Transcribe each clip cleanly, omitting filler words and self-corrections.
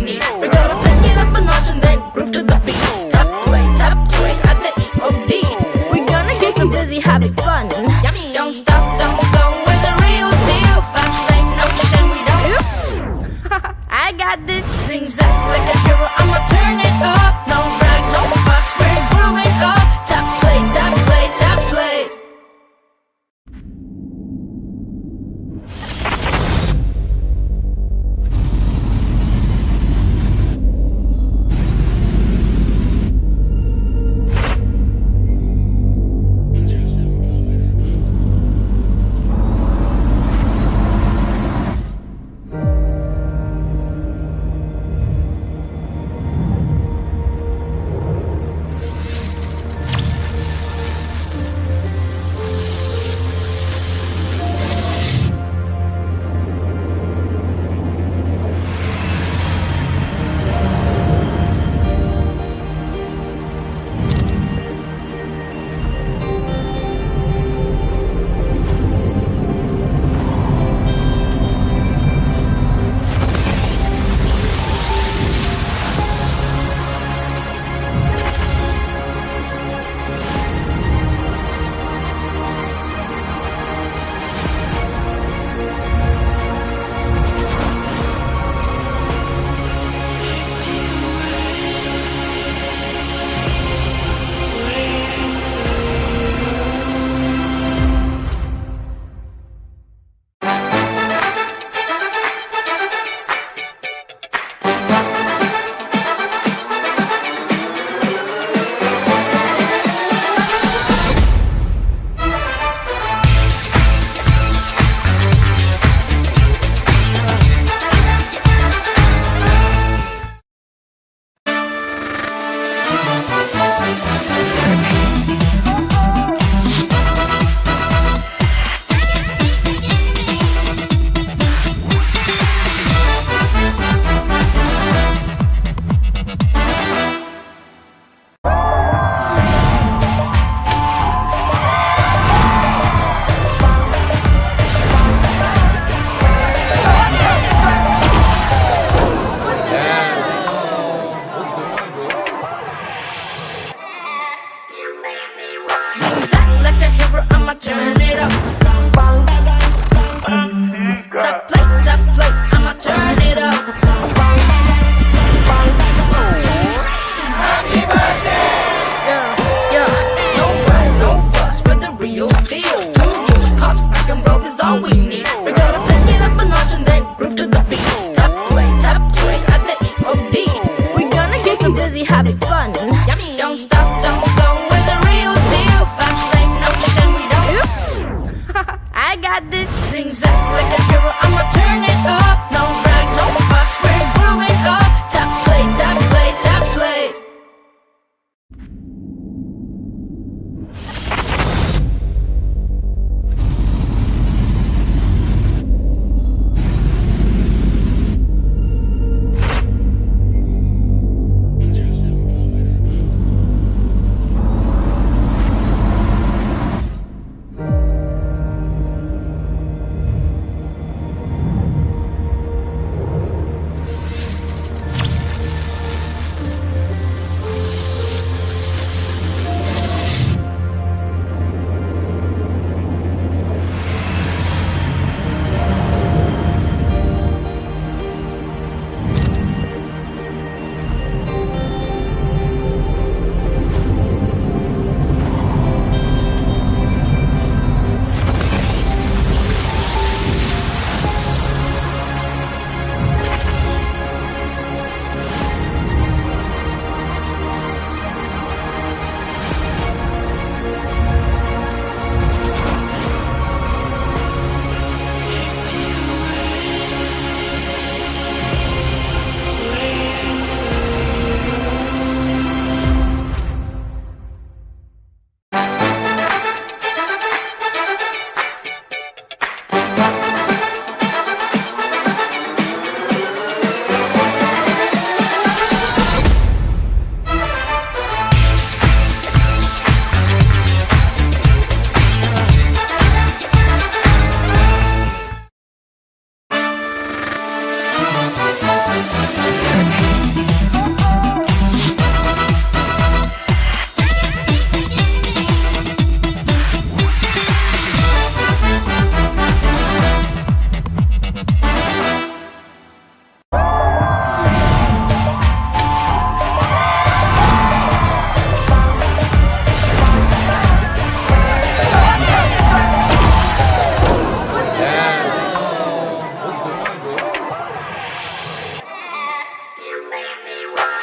need. We're gonna take it up a notch and then groove to the beat. Top play at the EOD. We're gonna get too busy having fun. Don't stop, don't slow, we're the real deal. Fast lane, no shame, we don't. Oops, I got this. Sing zack like a hero, I'ma turn it up. No brag, no fuss, we're grooving up. Top play, top play, top play.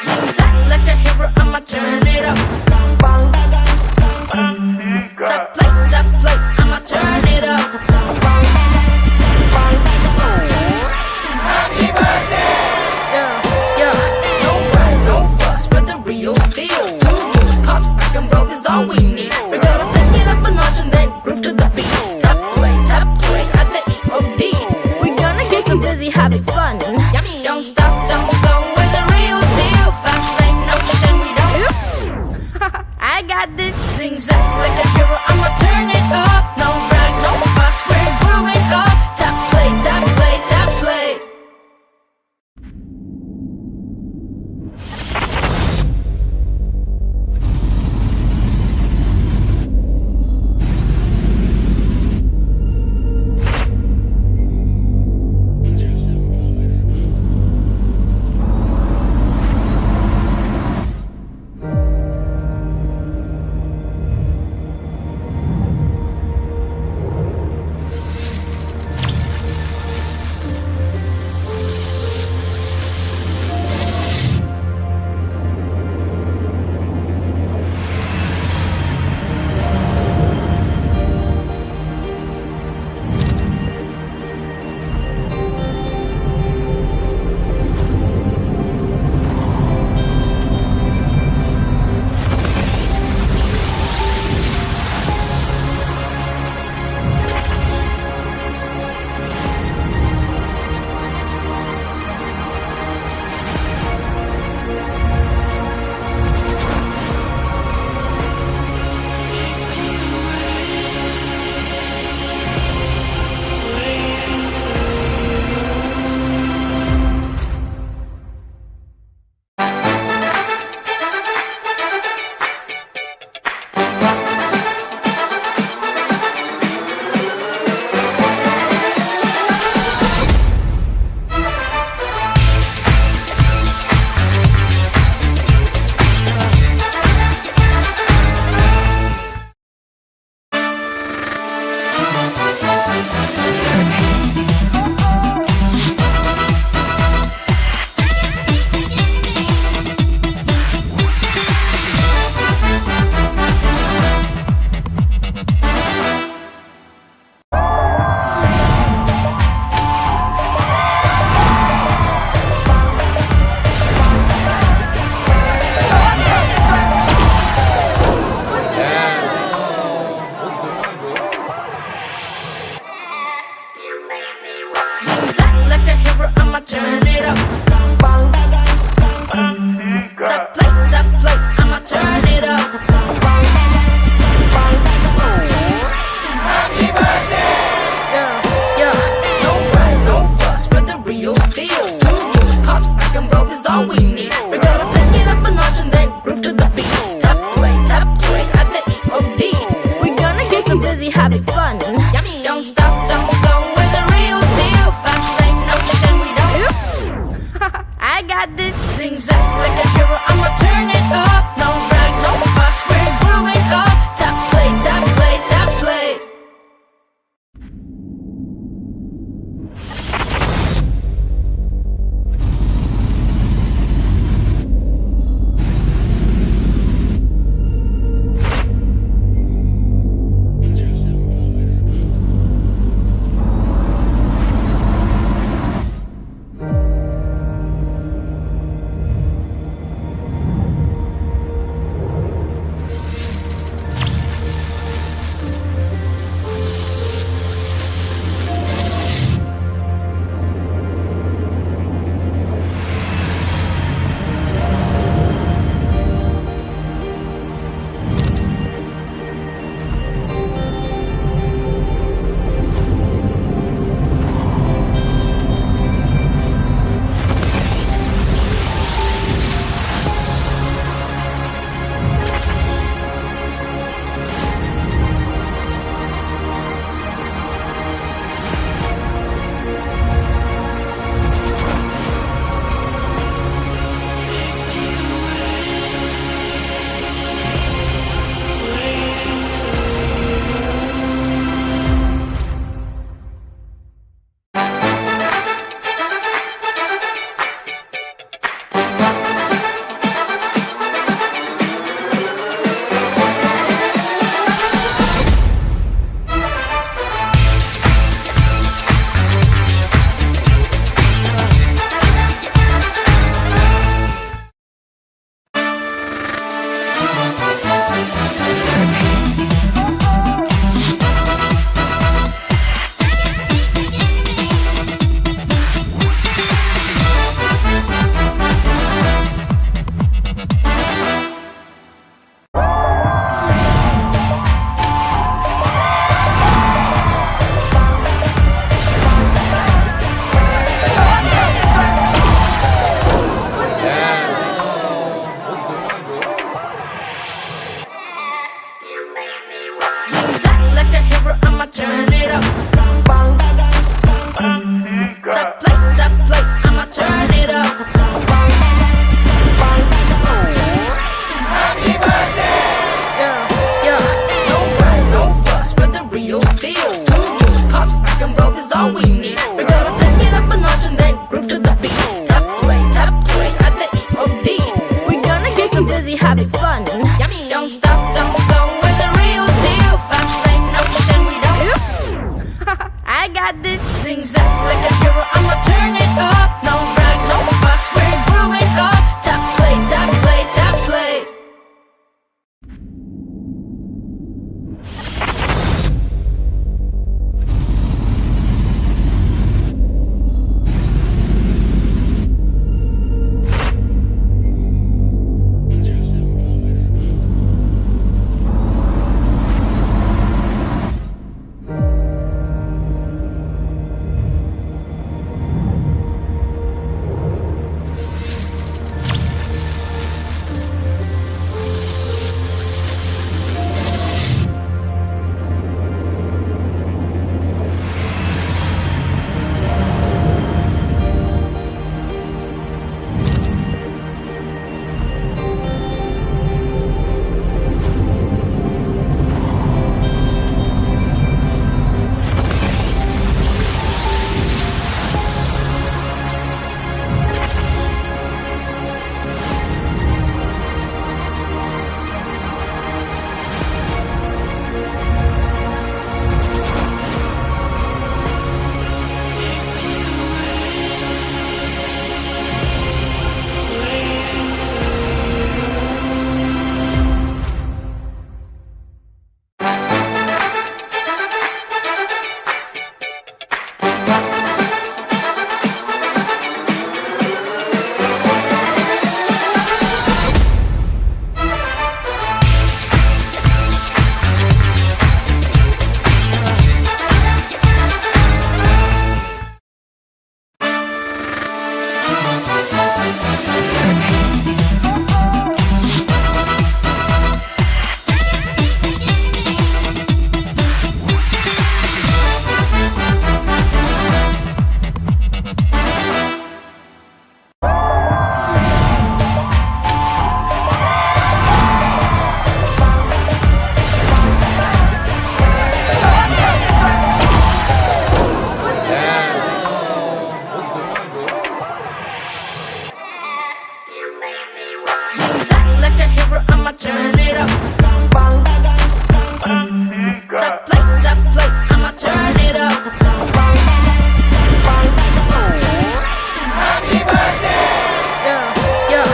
Zing zag like a hero, I'ma turn it up. Top plate, I'ma turn it up. Happy birthday! Yeah, no pride, no fuss, we're the real deal. Smooth moves, pops, back and roll is all we need. We're gonna take it up a notch and then groove to the beat. Top play at the EOD. We're gonna get too busy having fun. Don't stop, don't slow, we're the real deal. Fast lane, no shame, we don't. Oops, I got this. Zing zag like a hero, I'ma turn it up. No brag, no fuss, we're growing up. Top play, top play, top play. Zing zag like a hero, I'ma turn it up. Top plate, I'ma turn it up. Happy birthday! Yeah, no pride, no fuss, we're the real deal. Smooth moves, pops, back and roll is all we need. We're gonna take it up a notch and then groove to the beat. Top play at the EOD. We're gonna get too busy having fun. Don't stop, don't slow, we're the real deal. Fast lane, no shame, we don't. Oops, I got this. Zing zag like a hero, I'ma turn it up. No brag, no fuss, we're growing up. Top play, top play, top play. I'ma turn it up. Top plate, I'ma turn it up. Happy birthday! Yeah,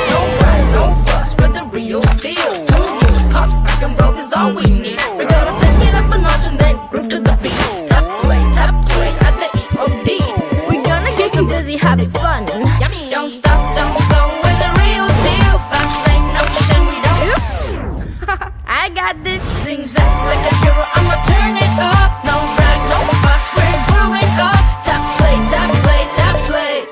no pride, no fuss, we're the real deal. Smooth, pops, back and roll is all we need. We're gonna take it up a notch and then groove to the beat. Top plate at the EOD. We're gonna get too busy having fun. Don't stop, don't slow, we're the real deal. Fast lane, no shame, we don't. Oops, I got this. Sing zack like a hero, I'ma turn it up. No rags, no fuss, we're growing up. Top plate, top plate, top plate.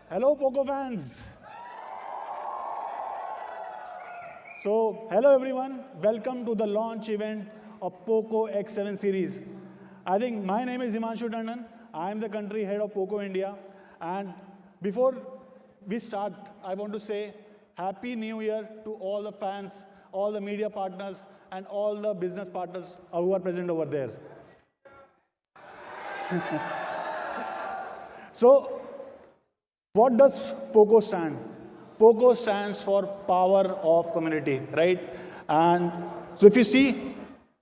Hello, Poco fans. So, hello everyone. Welcome to the launch event of Poco X7 series. I think my name is Himanshu Tandon. I am the country head of Poco India. And before we start, I want to say Happy New Year to all the fans, all the media partners, and all the business partners who are present over there. So, what does POCO stand? POCO stands for Power of Community, right? And so if you see,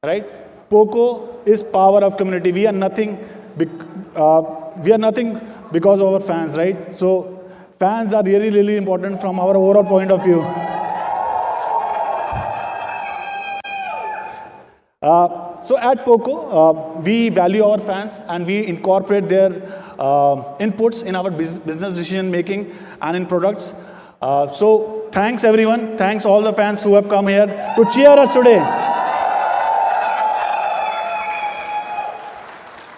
right, POCO is Power of Community. We are nothing because of our fans, right? So fans are really, really important from our overall point of view. So at POCO, we value our fans and we incorporate their inputs in our business decision making and in products. So thanks everyone. Thanks all the fans who have come here to cheer us today.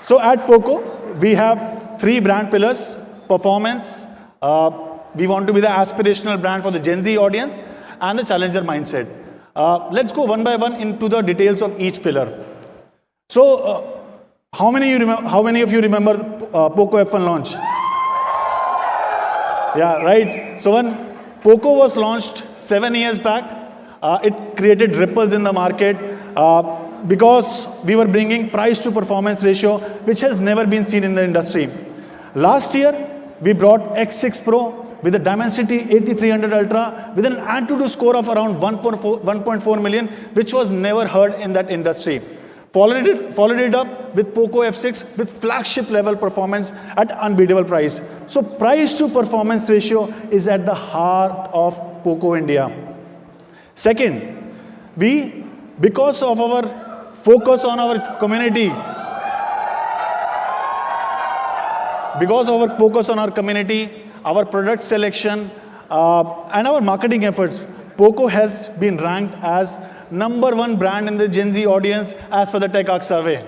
So at POCO, we have 3 brand pillars: performance, we want to be the aspirational brand for the Gen Z audience, and the challenger mindset. Let's go one by one into the details of each pillar. So, how many of you remember POCO F1 launch? Yeah, right. So when POCO was launched 7 years back, it created ripples in the market because we were bringing price to performance ratio, which has never been seen in the industry. Last year, we brought X6 Pro with a Dimensity 8300 Ultra with an Antutu score of around 1.4 million, which was never heard in that industry. Followed it up with POCO F6 with flagship level performance at unbeatable price. So price to performance ratio is at the heart of POCO India. Second, because of our focus on our community, our product selection, and our marketing efforts, POCO has been ranked as #1 brand in the Gen Z audience as per the TechArc survey.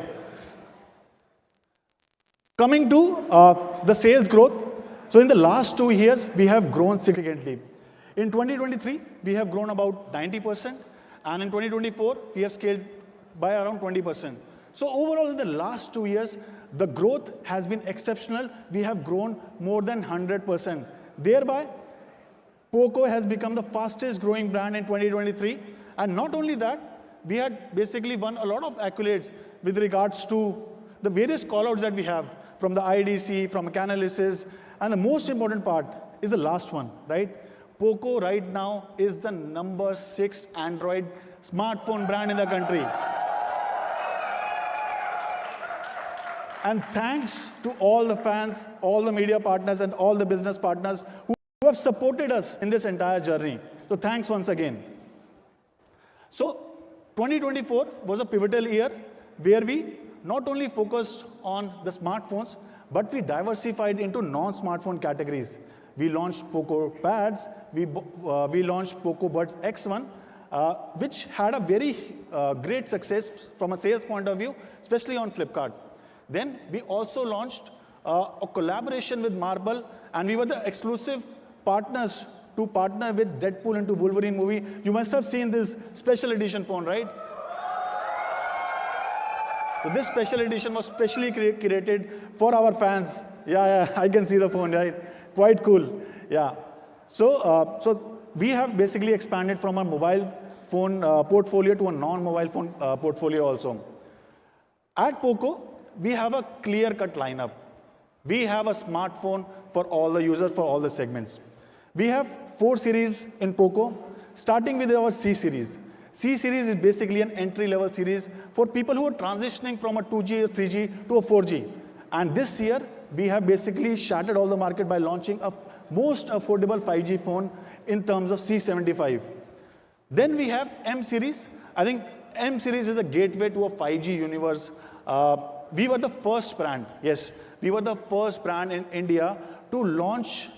Coming to the sales growth. So in the last 2 years, we have grown significantly. In 2023, we have grown about 90%, and in 2024, we have scaled by around 20%. So overall, in the last 2 years, the growth has been exceptional. We have grown more than 100%. Thereby, POCO has become the fastest growing brand in 2023. And not only that, we had basically won a lot of accolades with regards to the various callouts that we have from the IDC, from Canalys, and the most important part is the last one, right? POCO right now is the #6 Android smartphone brand in the country. And thanks to all the fans, all the media partners, and all the business partners who have supported us in this entire journey. So thanks once again. So 2024 was a pivotal year where we not only focused on the smartphones, but we diversified into non-smartphone categories. We launched POCO Pads, we launched POCO Buds X1, which had a very great success from a sales point of view, especially on Flipkart. Then we also launched a collaboration with Marble, and we were the exclusive partners to partner with Deadpool into Wolverine movie. You must have seen this special edition phone, right? So this special edition was specially created for our fans. Yeah, I can see the phone, right? Quite cool. Yeah. So we have basically expanded from a mobile phone portfolio to a non-mobile phone portfolio also. At POCO, we have a clear-cut lineup. We have a smartphone for all the users, for all the segments. We have 4 series in POCO, starting with our C series. C series is basically an entry-level series for people who are transitioning from a 2G or 3G to a 4G. And this year, we have basically shattered all the market by launching a most affordable 5G phone in terms of C75. Then we have M series. I think M series is a gateway to a 5G universe. We were the first brand, yes, we were the first brand in India to launch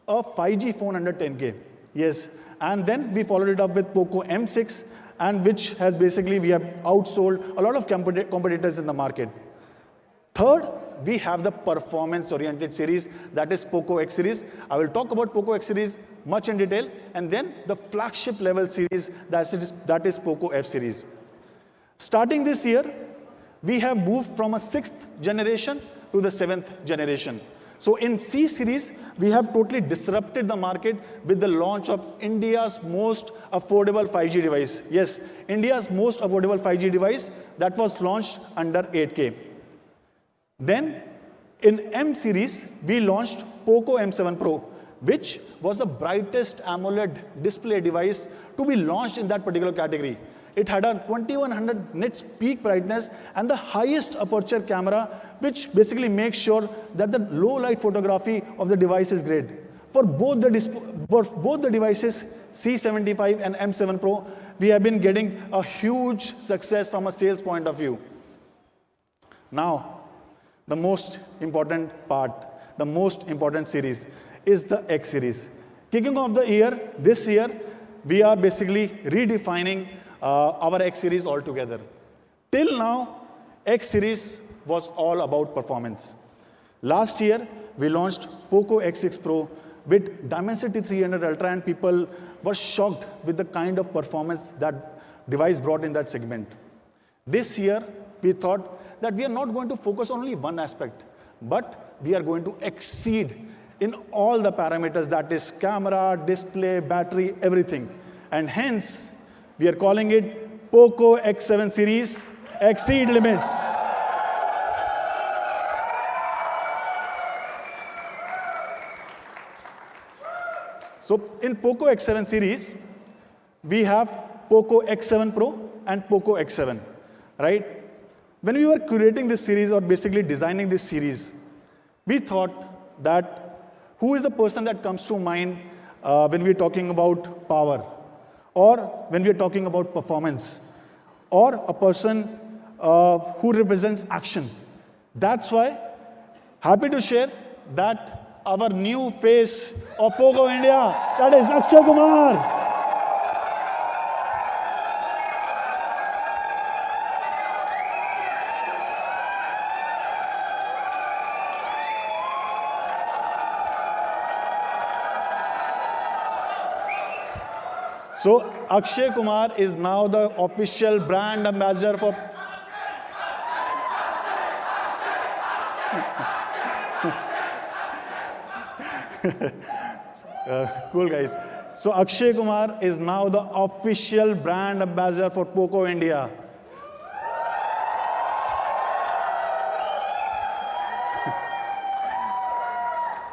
a 5G phone under 10K, yes. And then we followed it up with POCO M6, and which has basically, we have outsold a lot of competitors in the market. Third, we have the performance-oriented series, that is POCO X series. I will talk about POCO X series much in detail, and then the flagship level series, that is POCO F series. Starting this year, we have moved from a 6th generation to the 7th generation. So in C series, we have totally disrupted the market with the launch of India's most affordable 5G device. Yes, India's most affordable 5G device that was launched under 8K. Then in M series, we launched POCO M7 Pro, which was the brightest AMOLED display device to be launched in that particular category. It had a 2100 nits peak brightness and the highest aperture camera, which basically makes sure that the low light photography of the device is great. For both the devices, C75 and M7 Pro, we have been getting a huge success from a sales point of view. Now, the most important part, the most important series is the X series. Kicking off the year, this year, we are basically redefining our X series altogether. Till now, X series was all about performance. Last year, we launched POCO X6 Pro with Dimensity 300 Ultra, and people were shocked with the kind of performance that device brought in that segment. This year, we thought that we are not going to focus on only one aspect, but we are going to exceed in all the parameters, that is camera, display, battery, everything. And hence, we are calling it POCO X7 series, exceed limits. So in POCO X7 series, we have POCO X7 Pro and POCO X7, right? When we were curating this series or basically designing this series, we thought that who is the person that comes to mind when we're talking about power, or when we're talking about performance, or a person who represents action. That's why, happy to share that our new face of POCO India, that is Akshay Kumar. So Akshay Kumar is now the official brand ambassador for cool guys. So Akshay Kumar is now the official brand ambassador for POCO India.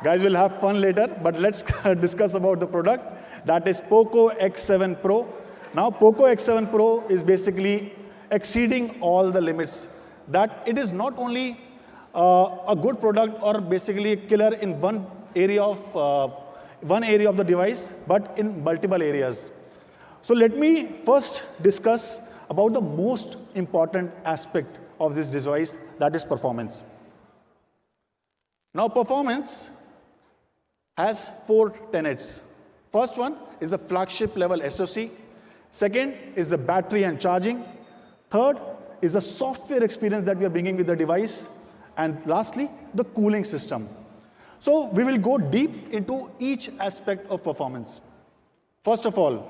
Guys, we'll have fun later, but let's discuss about the product. That is POCO X7 Pro. Now, POCO X7 Pro is basically exceeding all the limits. That it is not only a good product or basically a killer in one area of the device, but in multiple areas. So let me first discuss about the most important aspect of this device, that is performance. Now, performance has 4 tenets. First one is the flagship level SoC. Second is the battery and charging. Third is the software experience that we are bringing with the device. And lastly, the cooling system. So we will go deep into each aspect of performance. First of all,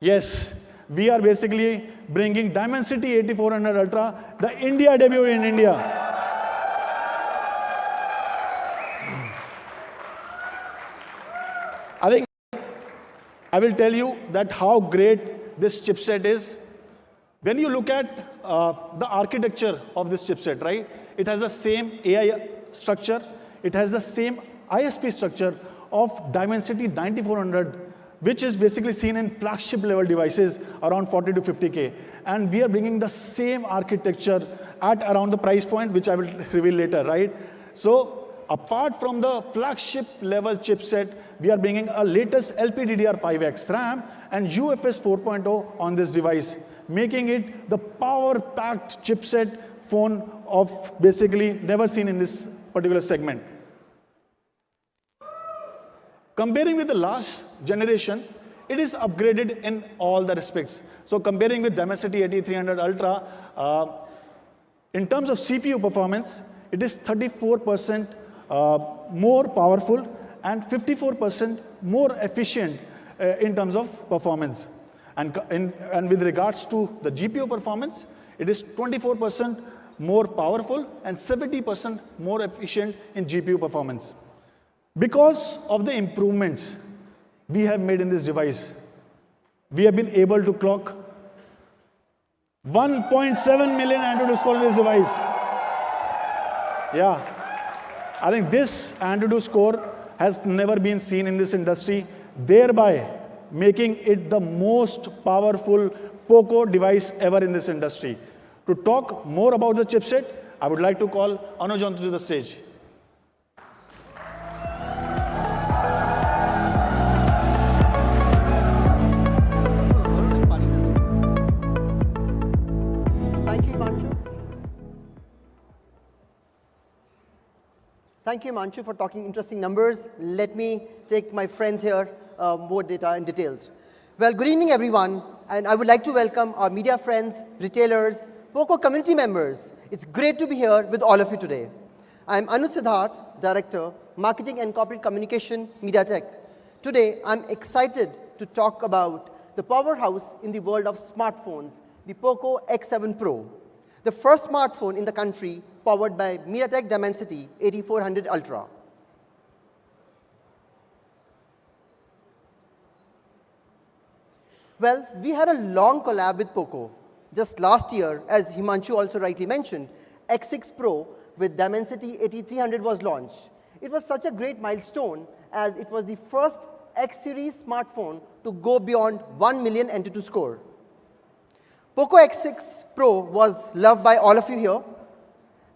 yes, we are basically bringing Dimensity 8400 Ultra, the India debut in India. I think I will tell you that how great this chipset is. When you look at the architecture of this chipset, right? It has the same AI structure. It has the same ISP structure of Dimensity 9400, which is basically seen in flagship level devices around 40 to 50K. And we are bringing the same architecture at around the price point, which I will reveal later, right? So apart from the flagship level chipset, we are bringing a latest LPDDR5X RAM and UFS 4.0 on this device, making it the power-packed chipset phone of basically never seen in this particular segment. Comparing with the last generation, it is upgraded in all the respects. So comparing with Dimensity 8300 Ultra, in terms of CPU performance, it is 34% more powerful and 54% more efficient in terms of performance. And with regards to the GPU performance, it is 24% more powerful and 70% more efficient in GPU performance. Because of the improvements we have made in this device, we have been able to clock 1.7 million Antutu score in this device. Yeah, I think this Antutu score has never been seen in this industry, thereby making it the most powerful POCO device ever in this industry. To talk more about the chipset, I would like to call Anuj onto the stage. Thank you, Himanshu. Thank you, Himanshu, for talking interesting numbers. Let me take my friends here more data and details. Well, good evening, everyone. And I would like to welcome our media friends, retailers, POCO community members. It's great to be here with all of you today. I'm Anuj Siddharth, Director, Marketing and Corporate Communication, MediaTek. Today, I'm excited to talk about the powerhouse in the world of smartphones, the POCO X7 Pro, the first smartphone in the country powered by MediaTek Dimensity 8400 Ultra. Well, we had a long collab with Poco. Just last year, as Himanshu also rightly mentioned, X6 Pro with Dimensity 8300 was launched. It was such a great milestone as it was the first X series smartphone to go beyond 1 million Antutu score. Poco X6 Pro was loved by all of you here,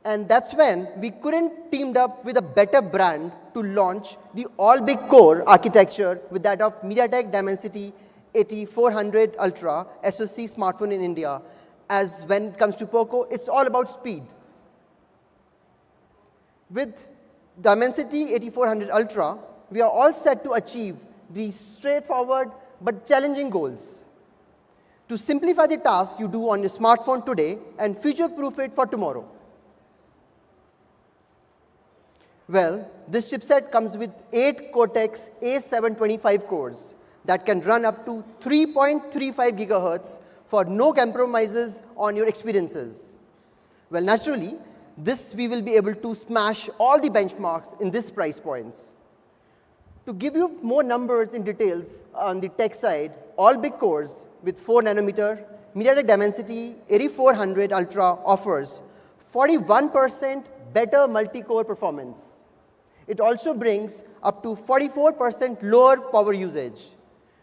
and that's when we couldn't teamed up with a better brand to launch the all-big core architecture with that of MediaTek Dimensity 8400 Ultra SoC smartphone in India. As when it comes to Poco, it's all about speed. With Dimensity 8400 Ultra, we are all set to achieve these straightforward but challenging goals. To simplify the tasks you do on your smartphone today and future-proof it for tomorrow. Well, this chipset comes with 8 Cortex A725 cores that can run up to 3.35 gigahertz for no compromises on your experiences. Well, naturally, this we will be able to smash all the benchmarks in this price points. To give you more numbers in details on the tech side, all big cores with 4 nanometer, MediaTek Dimensity 8400 Ultra offers 41% better multi-core performance. It also brings up to 44% lower power usage.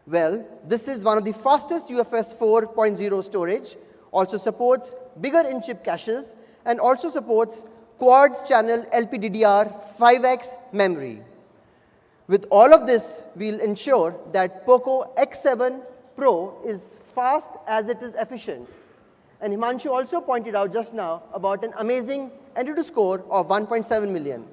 Well, this is one of the fastest UFS 4.0 storage, also supports bigger in-chip caches, and also supports quad-channel LPDDR5X memory. With all of this, we'll ensure that Poco X7 Pro is fast as it is efficient. And Himanshu also pointed out just now about an amazing Antutu score of 1.7 million.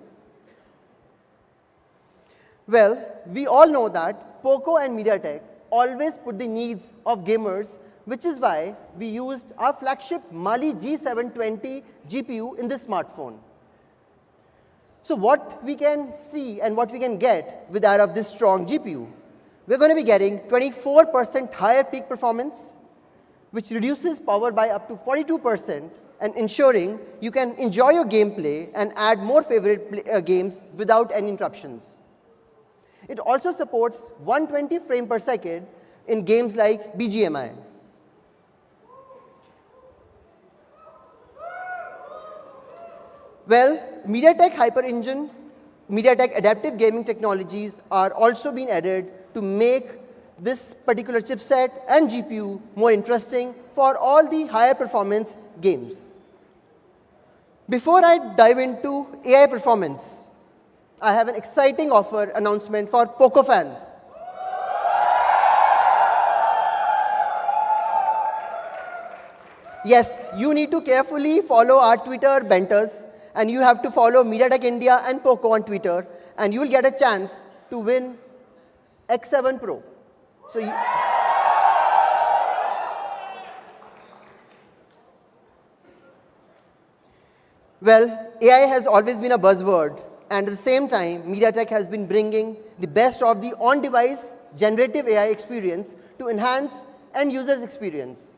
Well, we all know that Poco and MediaTek always put the needs of gamers, which is why we used our flagship Mali G720 GPU in this smartphone. So what we can see and what we can get with that of this strong GPU, we're going to be getting 24% higher peak performance, which reduces power by up to 42% and ensuring you can enjoy your gameplay and add more favorite games without any interruptions. It also supports 120 frames per second in games like BGMI. Well, MediaTek Hyper Engine, MediaTek adaptive gaming technologies are also being added to make this particular chipset and GPU more interesting for all the higher performance games. Before I dive into AI performance, I have an exciting offer announcement for Poco fans. Yes, you need to carefully follow our Twitter banters, and you have to follow MediaTek India and Poco on Twitter, and you will get a chance to win X7 Pro. So well, AI has always been a buzzword, and at the same time, MediaTek has been bringing the best of the on-device generative AI experience to enhance end users' experience.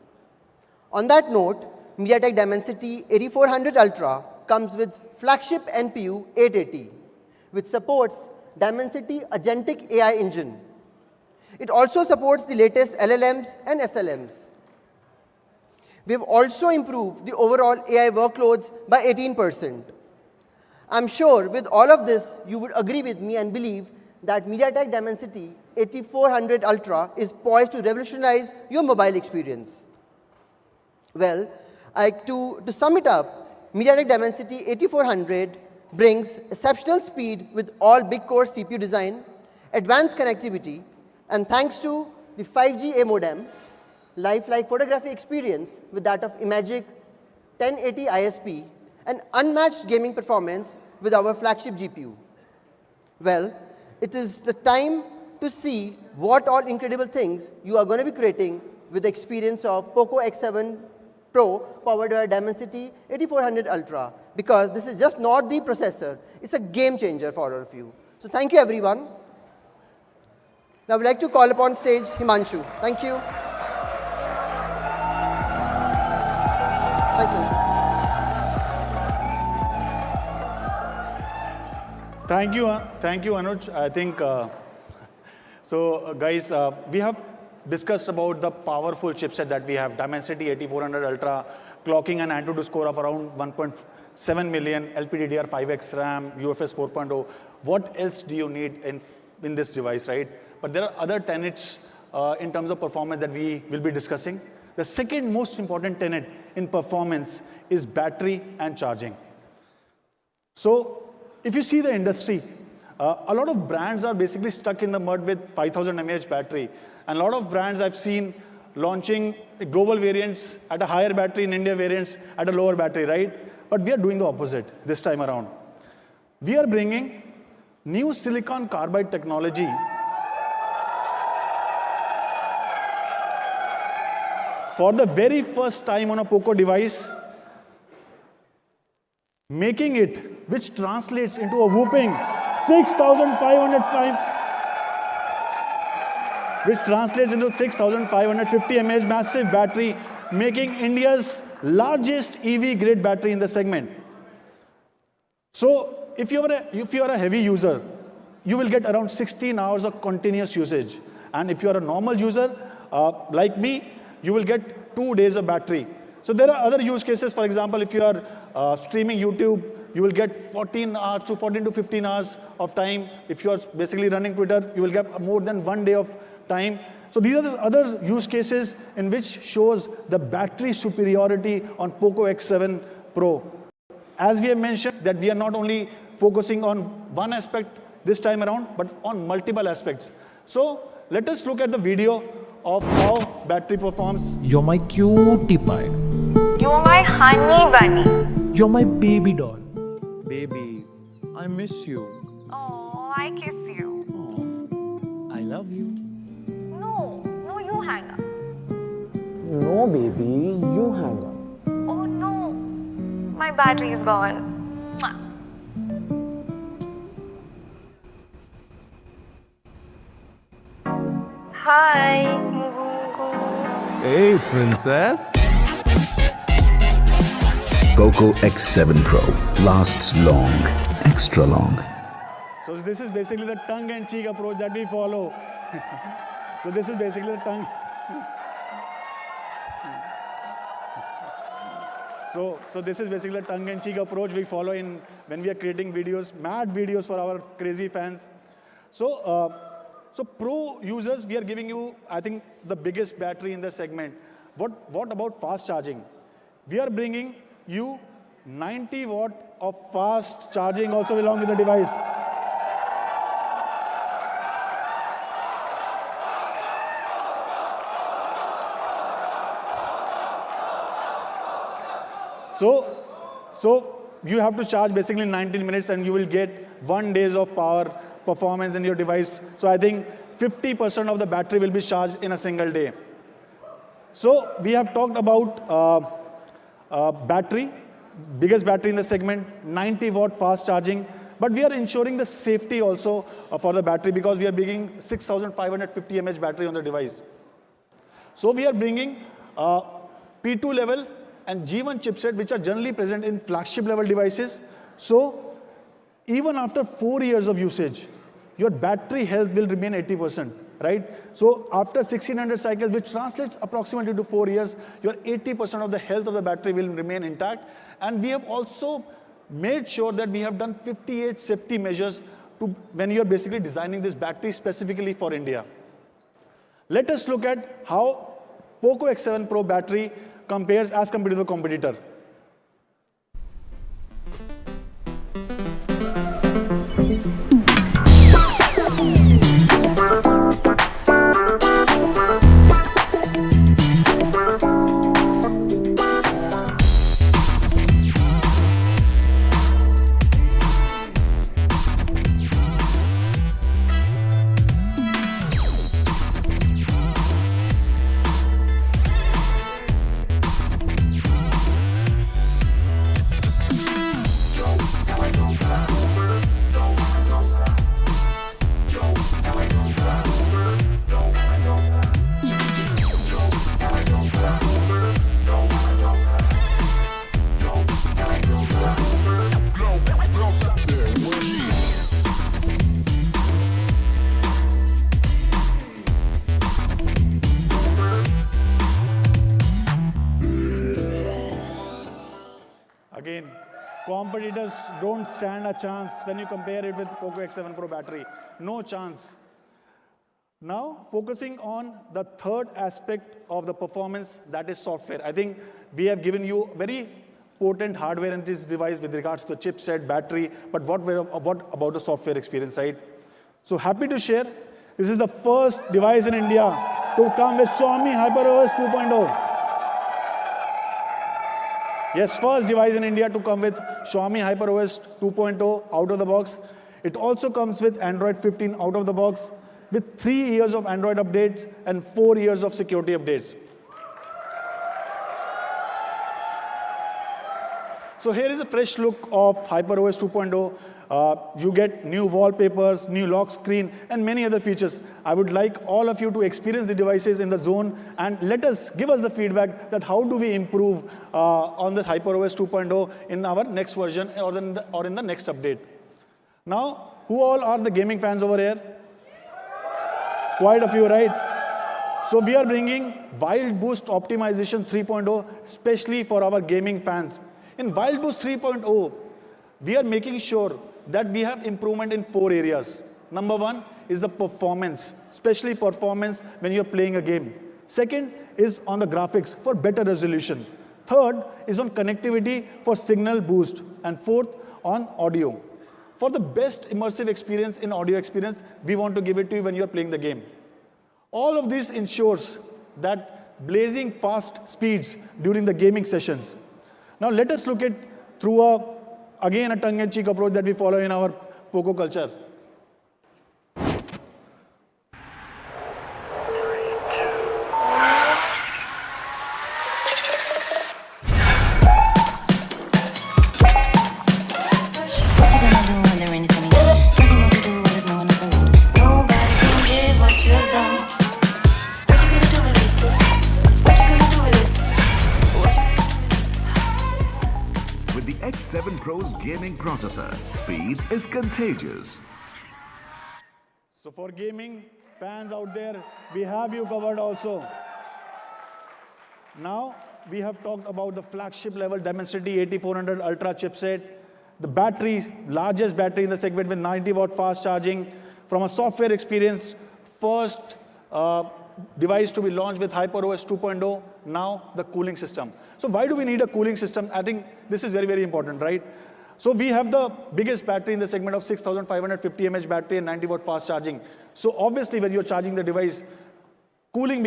On that note, MediaTek Dimensity 8400 Ultra comes with flagship NPU 880, which supports Dimensity Agentic AI engine. It also supports the latest LLMs and SLMs. We have also improved the overall AI workloads by 18%. I'm sure with all of this, you would agree with me and believe that MediaTek Dimensity 8400 Ultra is poised to revolutionize your mobile experience. Well, to sum it up, MediaTek Dimensity 8400 brings exceptional speed with all big core CPU design, advanced connectivity, and thanks to the 5G A modem, lifelike photography experience with that of Imagic 1080 ISP, and unmatched gaming performance with our flagship GPU. Well, it is the time to see what all incredible things you are going to be creating with the experience of Poco X7 Pro powered by Dimensity 8400 Ultra, because this is just not the processor, it's a game changer for all of you. So thank you everyone. Now I would like to call upon stage Himanshu. Thank you. Thanks, Himanshu. Thank you, Anuj. I think, guys, we have discussed about the powerful chipset that we have, Dimensity 8400 Ultra, clocking an Antutu score of around 1.7 million, LPDDR5X RAM, UFS 4.0. What else do you need in this device, right? But there are other tenets in terms of performance that we will be discussing. The second most important tenet in performance is battery and charging. So if you see the industry, a lot of brands are basically stuck in the mud with 5000 mAh battery. And a lot of brands I've seen launching global variants at a higher battery, in India variants at a lower battery, right? But we are doing the opposite this time around. We are bringing new silicon carbide technology for the very first time on a POCO device, making it, which translates into a whooping 6,550 mAh massive battery, making India's largest EV-grade battery in the segment. So if you are a heavy user, you will get around 16 hours of continuous usage. And if you are a normal user, like me, you will get 2 days of battery. So there are other use cases. For example, if you are streaming YouTube, you will get 14 to 15 hours of time. If you are basically running Twitter, you will get more than 1 day of time. So these are the other use cases in which shows the battery superiority on POCO X7 Pro. As we have mentioned, that we are not only focusing on one aspect this time around, but on multiple aspects. So let us look at the video of how battery performs. You're my cutie pie. You're my honey bunny. You're my baby doll. Baby, I miss you. Oh, I kiss you. I love you. No, you hang up. No, baby, you hang up. Oh no, my battery is gone. Mwah. Hi. Hey, princess. Poco X7 Pro lasts long, extra long. So this is basically the tongue-in-cheek approach that we follow. So this is basically the tongue. So this is basically the tongue-in-cheek approach we follow when we are creating videos, mad videos for our crazy fans. So pro users, we are giving you, I think, the biggest battery in the segment. What about fast charging? We are bringing you 90 watt of fast charging also along with the device. So you have to charge basically 19 minutes and you will get 1 day of power performance in your device. So I think 50% of the battery will be charged in a single day. So we have talked about battery, biggest battery in the segment, 90 watt fast charging. But we are ensuring the safety also for the battery because we are bringing 6,550 mAh battery on the device. So we are bringing P2 level and G1 chipset, which are generally present in flagship level devices. So even after 4 years of usage, your battery health will remain 80%, right? So after 1600 cycles, which translates approximately to 4 years, your 80% of the health of the battery will remain intact. And we have also made sure that we have done 58 safety measures when you're basically designing this battery specifically for India. Let us look at how POCO X7 Pro battery compares as compared to the competitor. meters don't stand a chance when you compare it with POCO X7 Pro battery. No chance. Now, focusing on the third aspect of the performance, that is software. I think we have given you very potent hardware in this device with regards to the chipset, battery, but what about the software experience, right? So happy to share, this is the first device in India to come with Xiaomi HyperOS 2.0. Yes, first device in India to come with Xiaomi HyperOS 2.0 out of the box. It also comes with Android 15 out of the box, with 3 years of Android updates and 4 years of security updates. So here is a fresh look of HyperOS 2.0. You get new wallpapers, new lock screen, and many other features. I would like all of you to experience the devices in the zone and give us the feedback that how do we improve on the HyperOS 2.0 in our next version or in the next update. Now, who all are the gaming fans over here? Quite a few, right? So we are bringing Wild Boost Optimization 3.0, especially for our gaming fans. In Wild Boost 3.0, we are making sure that we have improvement in 4 areas. Number 1 is the performance, especially performance when you're playing a game. Second is on the graphics for better resolution. Third is on connectivity for signal boost. And fourth, on audio. For the best immersive experience in audio experience, we want to give it to you when you're playing the game. All of this ensures that blazing fast speeds during the gaming sessions. Now let us look at through again a tongue-in-cheek approach that we follow in our POCO culture. X7 Pro's gaming processor, speed is contagious. So for gaming fans out there, we have you covered also. Now, we have talked about the flagship level Dimensity 8400 Ultra chipset, the battery, largest battery in the segment with 90-watt fast charging. From a software experience, first device to be launched with HyperOS 2.0, now the cooling system. So why do we need a cooling system? I think this is very, very important, right? So we have the biggest battery in the segment of 6,550 mAh battery and 90-watt fast charging. So obviously when you're charging the device, heating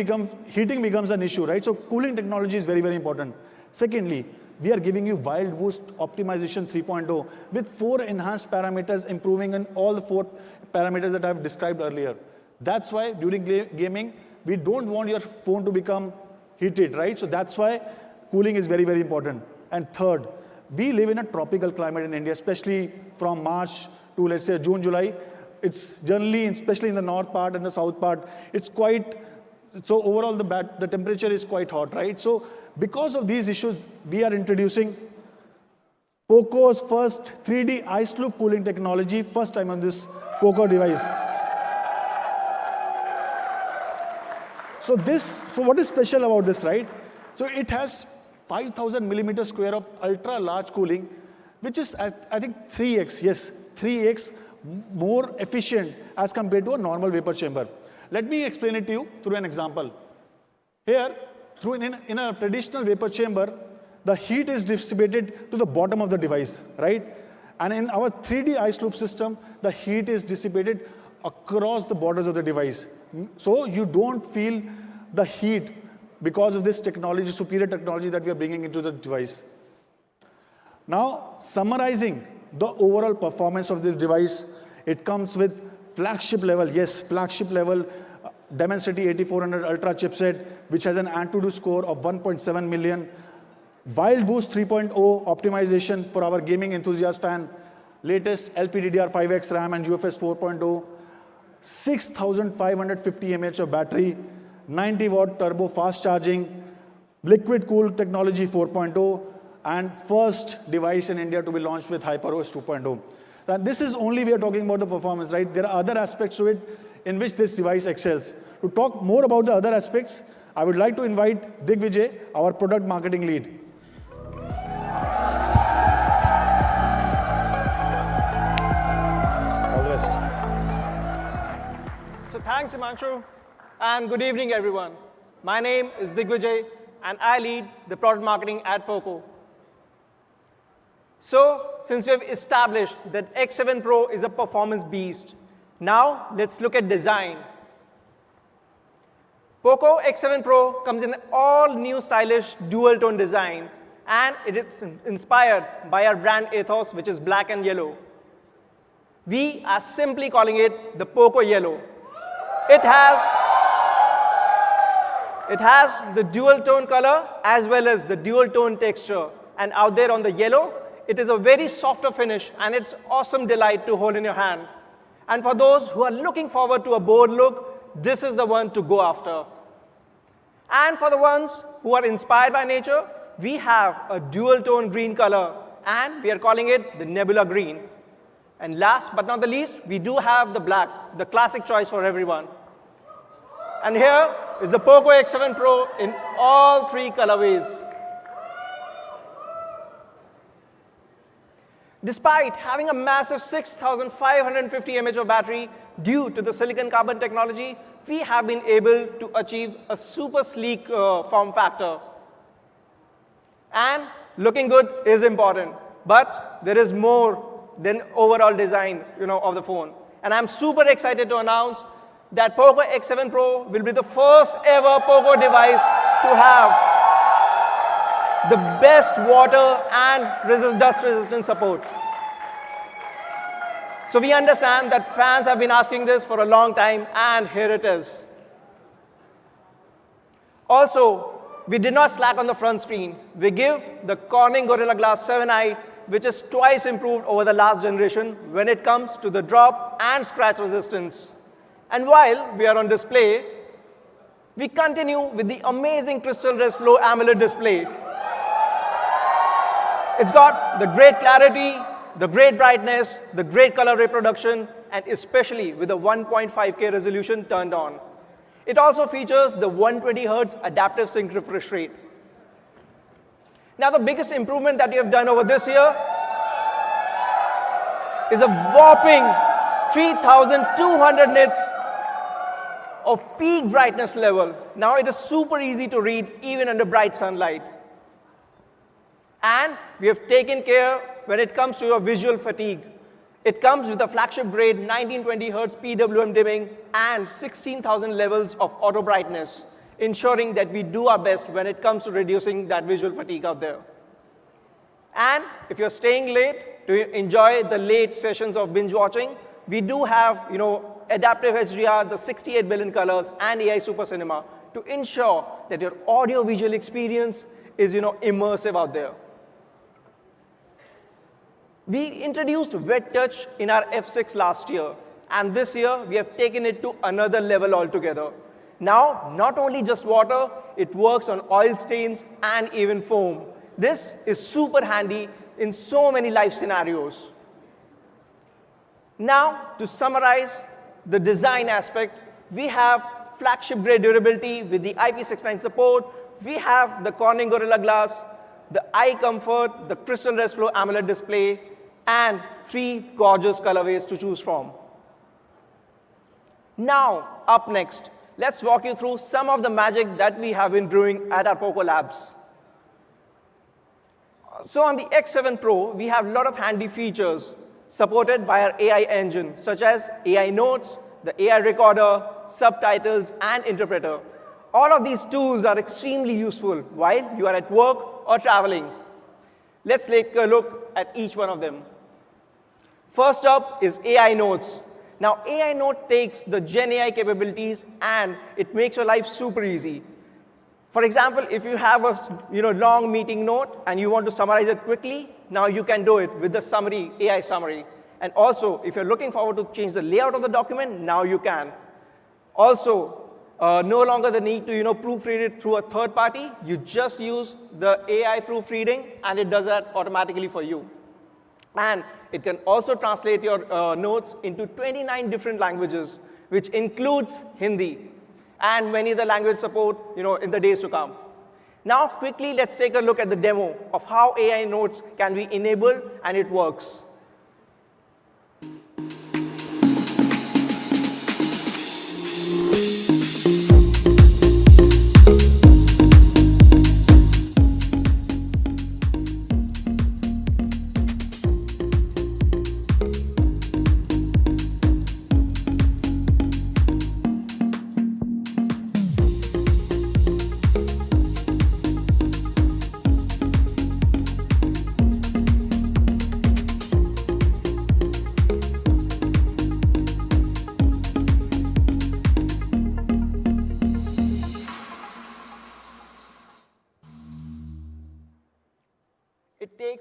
becomes an issue, right? So cooling technology is very, very important. Secondly, we are giving you Wild Boost Optimization 3.0 with 4 enhanced parameters, improving in all the 4 parameters that I've described earlier. That's why during gaming, we don't want your phone to become heated, right? So that's why cooling is very, very important. And third, we live in a tropical climate in India, especially from March to, let's say, June, July. It's generally, especially in the north part and the south part, it's quite, so overall the temperature is quite hot, right? So because of these issues, we are introducing POCO's first 3D ice loop cooling technology, first time on this POCO device. So what is special about this, right? So it has 5,000 millimeter square of ultra large cooling, which is, I think, 3x, yes, 3x more efficient as compared to a normal vapor chamber. Let me explain it to you through an example. Here, in a traditional vapor chamber, the heat is dissipated to the bottom of the device, right? And in our 3D ice loop system, the heat is dissipated across the borders of the device. So you don't feel the heat because of this technology, superior technology that we are bringing into the device. Now, summarizing the overall performance of this device, it comes with flagship level, yes, flagship level Dimensity 8400 Ultra chipset, which has an Antutu score of 1.7 million. Wild Boost 3.0 optimization for our gaming enthusiast fan. Latest LPDDR5X RAM and UFS 4.0. 6,550 mAh of battery. 90-watt turbo fast charging. Liquid cool technology 4.0. And first device in India to be launched with HyperOS 2.0. And this is only we are talking about the performance, right? There are other aspects to it in which this device excels. To talk more about the other aspects, I would like to invite Digvijay, our product marketing lead. Thanks, Himanshu. And good evening, everyone. My name is Digvijay, and I lead the product marketing at POCO. So, since we have established that X7 Pro is a performance beast, now let's look at design. POCO X7 Pro comes in an all-new stylish dual-tone design, and it is inspired by our brand ethos, which is black and yellow. We are simply calling it the POCO Yellow. It has the dual-tone color as well as the dual-tone texture. And out there on the yellow, it is a very softer finish, and it's awesome delight to hold in your hand. And for those who are looking forward to a bold look, this is the one to go after. And for the ones who are inspired by nature, we have a dual-tone green color, and we are calling it the Nebula Green. And last but not the least, we do have the black, the classic choice for everyone. And here is the POCO X7 Pro in all three colorways. Despite having a massive 6,550 mAh of battery due to the silicon carbon technology, we have been able to achieve a super sleek form factor. And looking good is important, but there is more than overall design, of the phone. And I'm super excited to announce that POCO X7 Pro will be the first ever POCO device to have the best water and dust resistant support. So we understand that fans have been asking this for a long time, and here it is. Also, we did not slack on the front screen. We give the Corning Gorilla Glass 7i, which is twice improved over the last generation when it comes to the drop and scratch resistance. And while we are on display, we continue with the amazing Crystal Res Flow AMOLED display. It's got the great clarity, the great brightness, the great color reproduction, and especially with the 1.5K resolution turned on. It also features the 120 Hz adaptive sync refresh rate. Now, the biggest improvement that we have done over this year is a whopping 3,200 nits of peak brightness level. Now, it is super easy to read even under bright sunlight. And we have taken care when it comes to your visual fatigue. It comes with a flagship grade 1920 Hz PWM dimming and 16,000 levels of auto brightness, ensuring that we do our best when it comes to reducing that visual fatigue out there. And if you're staying late to enjoy the late sessions of binge watching, we do have, adaptive HDR, the 68 billion colors, and AI Super Cinema to ensure that your audio-visual experience is, immersive out there. We introduced Wet Touch in our F6 last year, and this year we have taken it to another level altogether. Now, not only just water, it works on oil stains and even foam. This is super handy in so many life scenarios. Now, to summarize the design aspect, we have flagship grade durability with the IP69 support. We have the Corning Gorilla Glass, the eye comfort, the Crystal Res Flow AMOLED display, and 3 gorgeous colorways to choose from. Now, up next, let's walk you through some of the magic that we have been brewing at our POCO Labs. So on the X7 Pro, we have a lot of handy features supported by our AI engine, such as AI Notes, the AI Recorder, Subtitles, and Interpreter. All of these tools are extremely useful while you are at work or traveling. Let's take a look at each one of them. First up is AI Notes. Now, AI Note takes the Gen AI capabilities and it makes your life super easy. For example, if you have a long meeting note and you want to summarize it quickly, now you can do it with the summary, AI summary. And also, if you're looking forward to change the layout of the document, now you can. Also, no longer the need to proofread it through a third party. You just use the AI proofreading and it does that automatically for you. And it can also translate your notes into 29 different languages, which includes Hindi and many other language support in the days to come. Now, quickly, let's take a look at the demo of how AI Notes can be enabled and it works.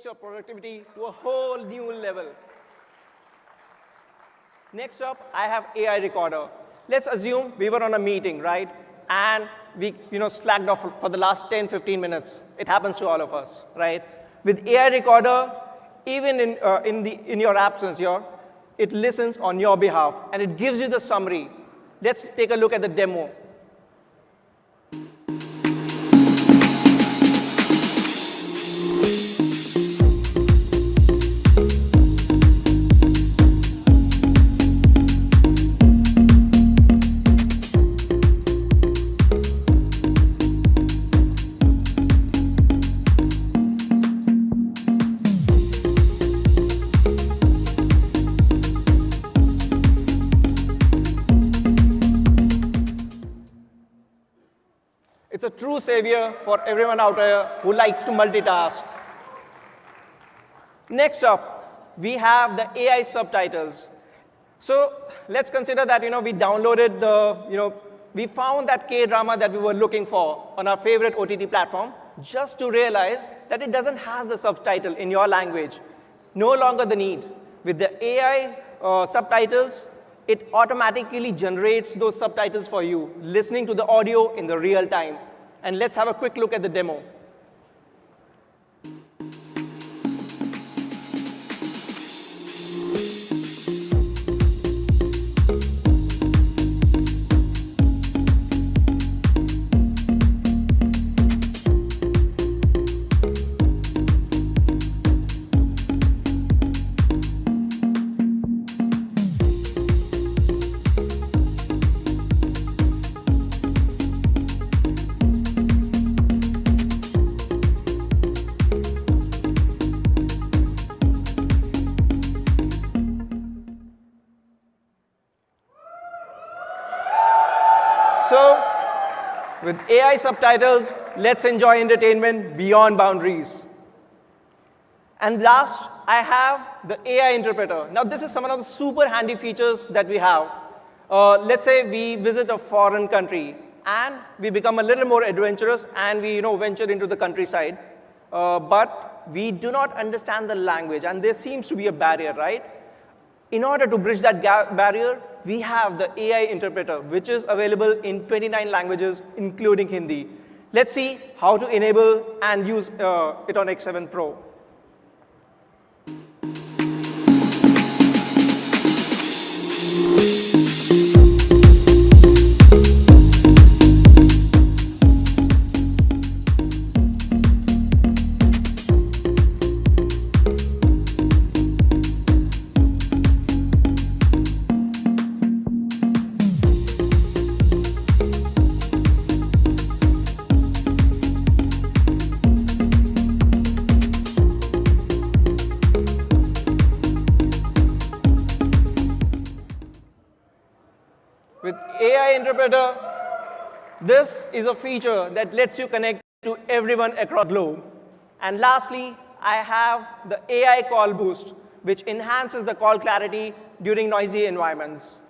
takes your productivity to a whole new level. Next up, I have AI recorder. Let's assume we were on a meeting, right? And we slacked off for the last 10, 15 minutes. It happens to all of us, right? With AI recorder, even in your absence here, it listens on your behalf, and it gives you the summary. Let's take a look at the demo. It's a true savior for everyone out there who likes to multitask. Next up, we have the AI subtitles. So let's consider that we downloaded we found that K-drama that we were looking for on our favorite OTT platform, just to realize that it doesn't have the subtitle in your language. No longer the need. With the AI subtitles, it automatically generates those subtitles for you, listening to the audio in the real time. And let's have a quick look at the demo. So, with AI subtitles, let's enjoy entertainment beyond boundaries. And last, I have the AI interpreter. Now, this is some of the super handy features that we have. Let's say we visit a foreign country, and we become a little more adventurous, and we venture into the countryside. But we do not understand the language, and there seems to be a barrier, right? In order to bridge that barrier, we have the AI interpreter, which is available in 29 languages, including Hindi. Let's see how to enable and use it on X7 Pro. With AI interpreter, this is a feature that lets you connect to everyone across the globe. And lastly, I have the AI call boost, which enhances the call clarity during noisy environments.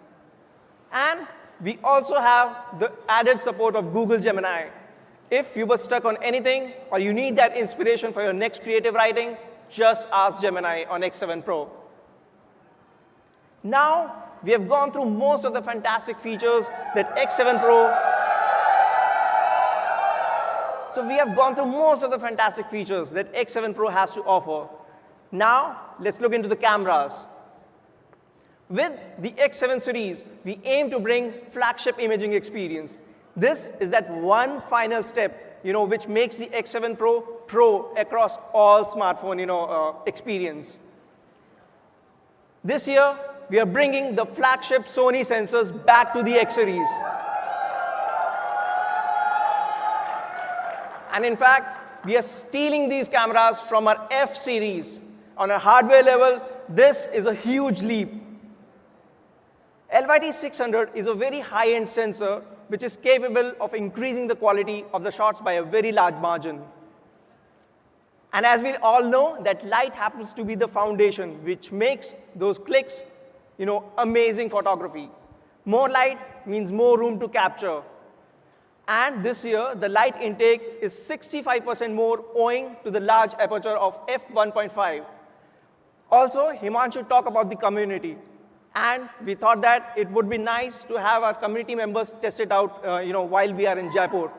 And we also have the added support of Google Gemini. If you were stuck on anything or you need that inspiration for your next creative writing, just ask Gemini on X7 Pro. Now, we have gone through most of the fantastic features that X7 Pro. So we have gone through most of the fantastic features that X7 Pro has to offer. Now, let's look into the cameras. With the X7 series, we aim to bring flagship imaging experience. This is that one final step, which makes the X7 Pro across all smartphone, experience. This year, we are bringing the flagship Sony sensors back to the X series. And in fact, we are stealing these cameras from our F series. On a hardware level, this is a huge leap. LYT600 is a very high-end sensor which is capable of increasing the quality of the shots by a very large margin. And as we all know, that light happens to be the foundation which makes those clicks, amazing photography. More light means more room to capture. And this year, the light intake is 65% more owing to the large aperture of f1.5. Also, Himanshu talked about the community. And we thought that it would be nice to have our community members test it out while we are in Jaipur.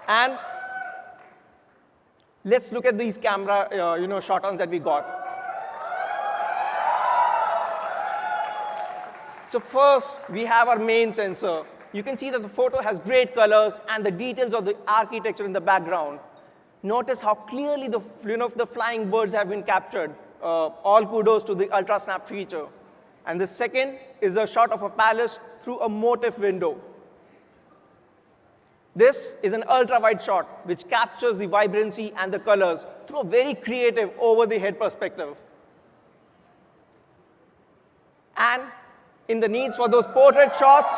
And let's look at these camera shot-ons that we got. So first, we have our main sensor. You can see that the photo has great colors and the details of the architecture in the background. Notice how clearly the flying birds have been captured. All kudos to the ultra snap feature. And the second is a shot of a palace through a motif window. This is an ultra-wide shot which captures the vibrancy and the colors through a very creative over-the-head perspective. And in the needs for those portrait shots,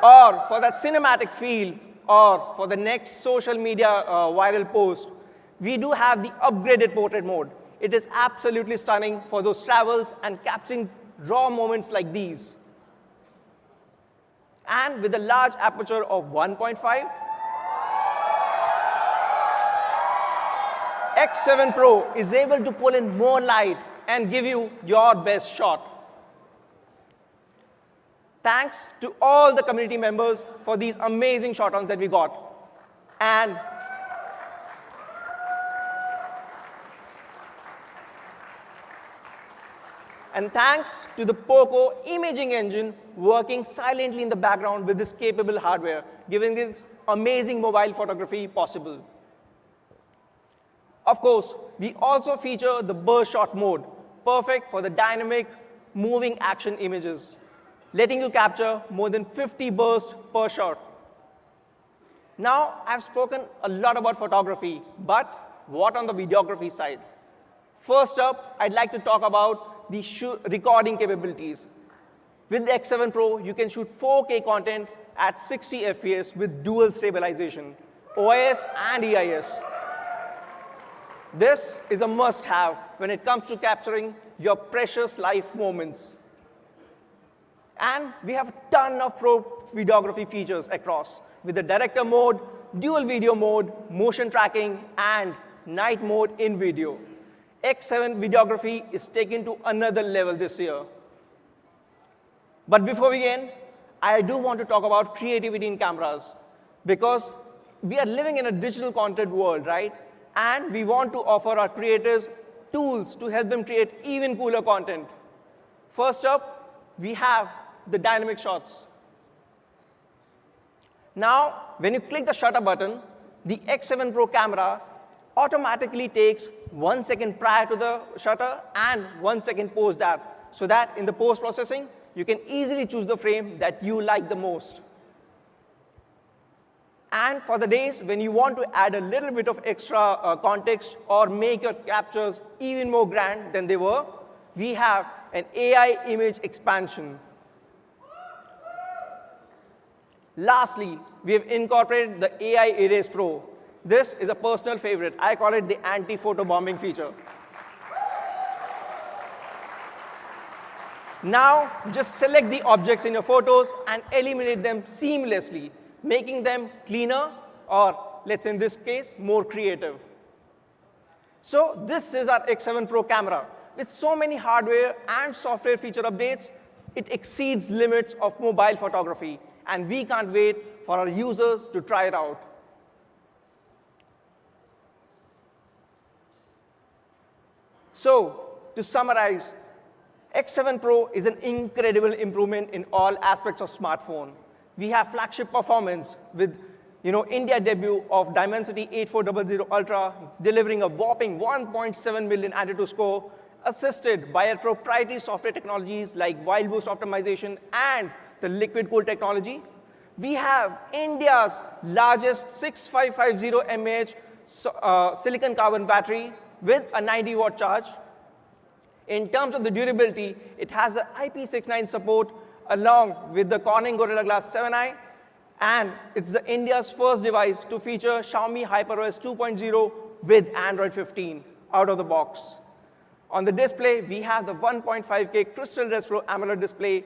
or for that cinematic feel, or for the next social media viral post, we do have the upgraded portrait mode. It is absolutely stunning for those travels and capturing raw moments like these. And with a large aperture of 1.5, X7 Pro is able to pull in more light and give you your best shot. Thanks to all the community members for these amazing shot-ons that we got. And thanks to the POCO imaging engine working silently in the background with this capable hardware, giving this amazing mobile photography possible. Of course, we also feature the burst shot mode, perfect for the dynamic, moving action images, letting you capture more than 50 bursts per shot. Now, I've spoken a lot about photography, but what on the videography side? First up, I'd like to talk about the recording capabilities. With the X7 Pro, you can shoot 4K content at 60 FPS with dual stabilization, OIS and EIS. This is a must-have when it comes to capturing your precious life moments. And we have a ton of pro videography features across, with the director mode, dual video mode, motion tracking, and night mode in video. X7 videography is taken to another level this year. But before we end, I do want to talk about creativity in cameras, because we are living in a digital content world, right? And we want to offer our creators tools to help them create even cooler content. First up, we have the dynamic shots. Now, when you click the shutter button, the X7 Pro camera automatically takes 1 second prior to the shutter and 1 second post that, so that in the post-processing, you can easily choose the frame that you like the most. And for the days when you want to add a little bit of extra context or make your captures even more grand than they were, we have an AI image expansion. Lastly, we have incorporated the AI Erase Pro. This is a personal favorite. I call it the anti-photo bombing feature. Now, just select the objects in your photos and eliminate them seamlessly, making them cleaner, or let's say in this case, more creative. So this is our X7 Pro camera. With so many hardware and software feature updates, it exceeds limits of mobile photography, and we can't wait for our users to try it out. So, to summarize, X7 Pro is an incredible improvement in all aspects of smartphone. We have flagship performance with India debut of Dimensity 8400 Ultra, delivering a whopping 1.7 million Antutu score, assisted by our proprietary software technologies like Wild Boost optimization and the liquid cool technology. We have India's largest 6550 mAh silicon carbon battery with a 90-watt charge. In terms of the durability, it has the IP69 support along with the Corning Gorilla Glass 7i, and it's the India's first device to feature Xiaomi HyperOS 2.0 with Android 15 out of the box. On the display, we have the 1.5K crystal resolution AMOLED display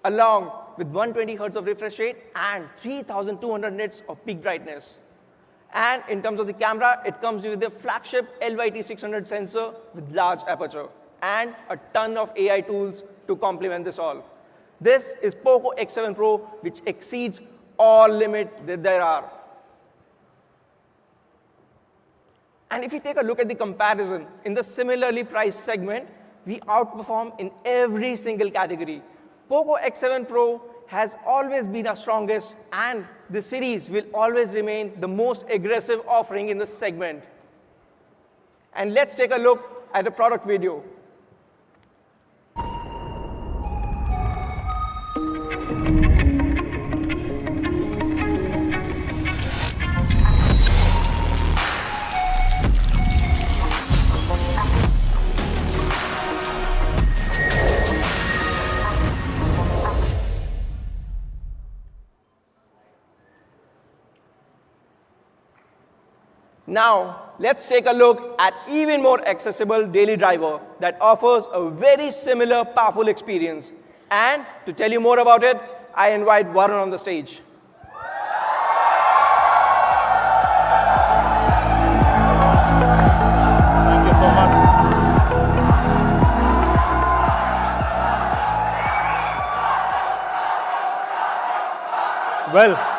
along with 120 Hz of refresh rate and 3,200 nits of peak brightness. And in terms of the camera, it comes with the flagship LYT600 sensor with large aperture and a ton of AI tools to complement this all. This is Poco X7 Pro, which exceeds all limits that there are. And if you take a look at the comparison in the similarly priced segment, we outperform in every single category. Poco X7 Pro has always been our strongest, and the series will always remain the most aggressive offering in this segment. And let's take a look at a product video. Now, let's take a look at even more accessible daily driver that offers a very similar powerful experience. And to tell you more about it, I invite Varun on the stage. Thank you so much. Well,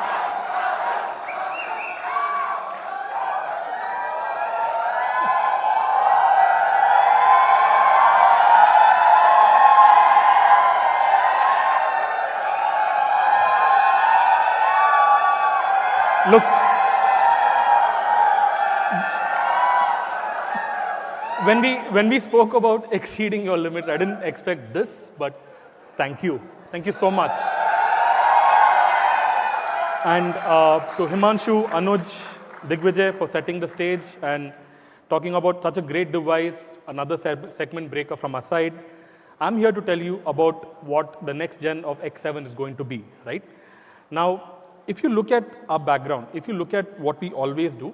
look, when we spoke about exceeding your limits, I didn't expect this, but thank you. Thank you so much. And to Himanshu, Anuj, Digvijay for setting the stage and talking about such a great device, another segment breaker from our side. I'm here to tell you about what the next gen of X7 is going to be, right? Now, if you look at our background, if you look at what we always do,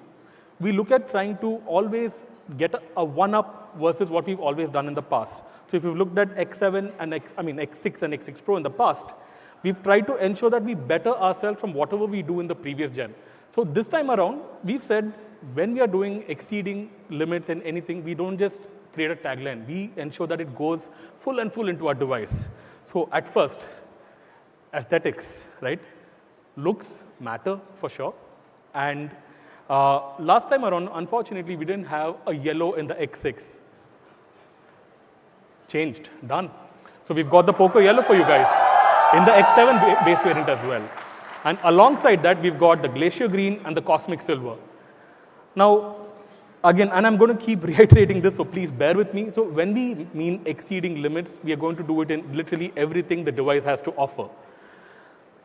we look at trying to always get a one-up versus what we've always done in the past. So if you've looked at X7 and X6 and X6 Pro in the past, we've tried to ensure that we better ourselves from whatever we do in the previous gen. So this time around, we've said when we are doing exceeding limits in anything, we don't just create a tagline. We ensure that it goes full and full into our device. So at first, aesthetics, right? Looks matter for sure. And last time around, unfortunately, we didn't have a yellow in the X6. Changed, done. So we've got the Poco Yellow for you guys in the X7 base variant as well. And alongside that, we've got the Glacier Green and the Cosmic Silver. Now, again, and I'm going to keep reiterating this, so please bear with me. So when we mean exceeding limits, we are going to do it in literally everything the device has to offer.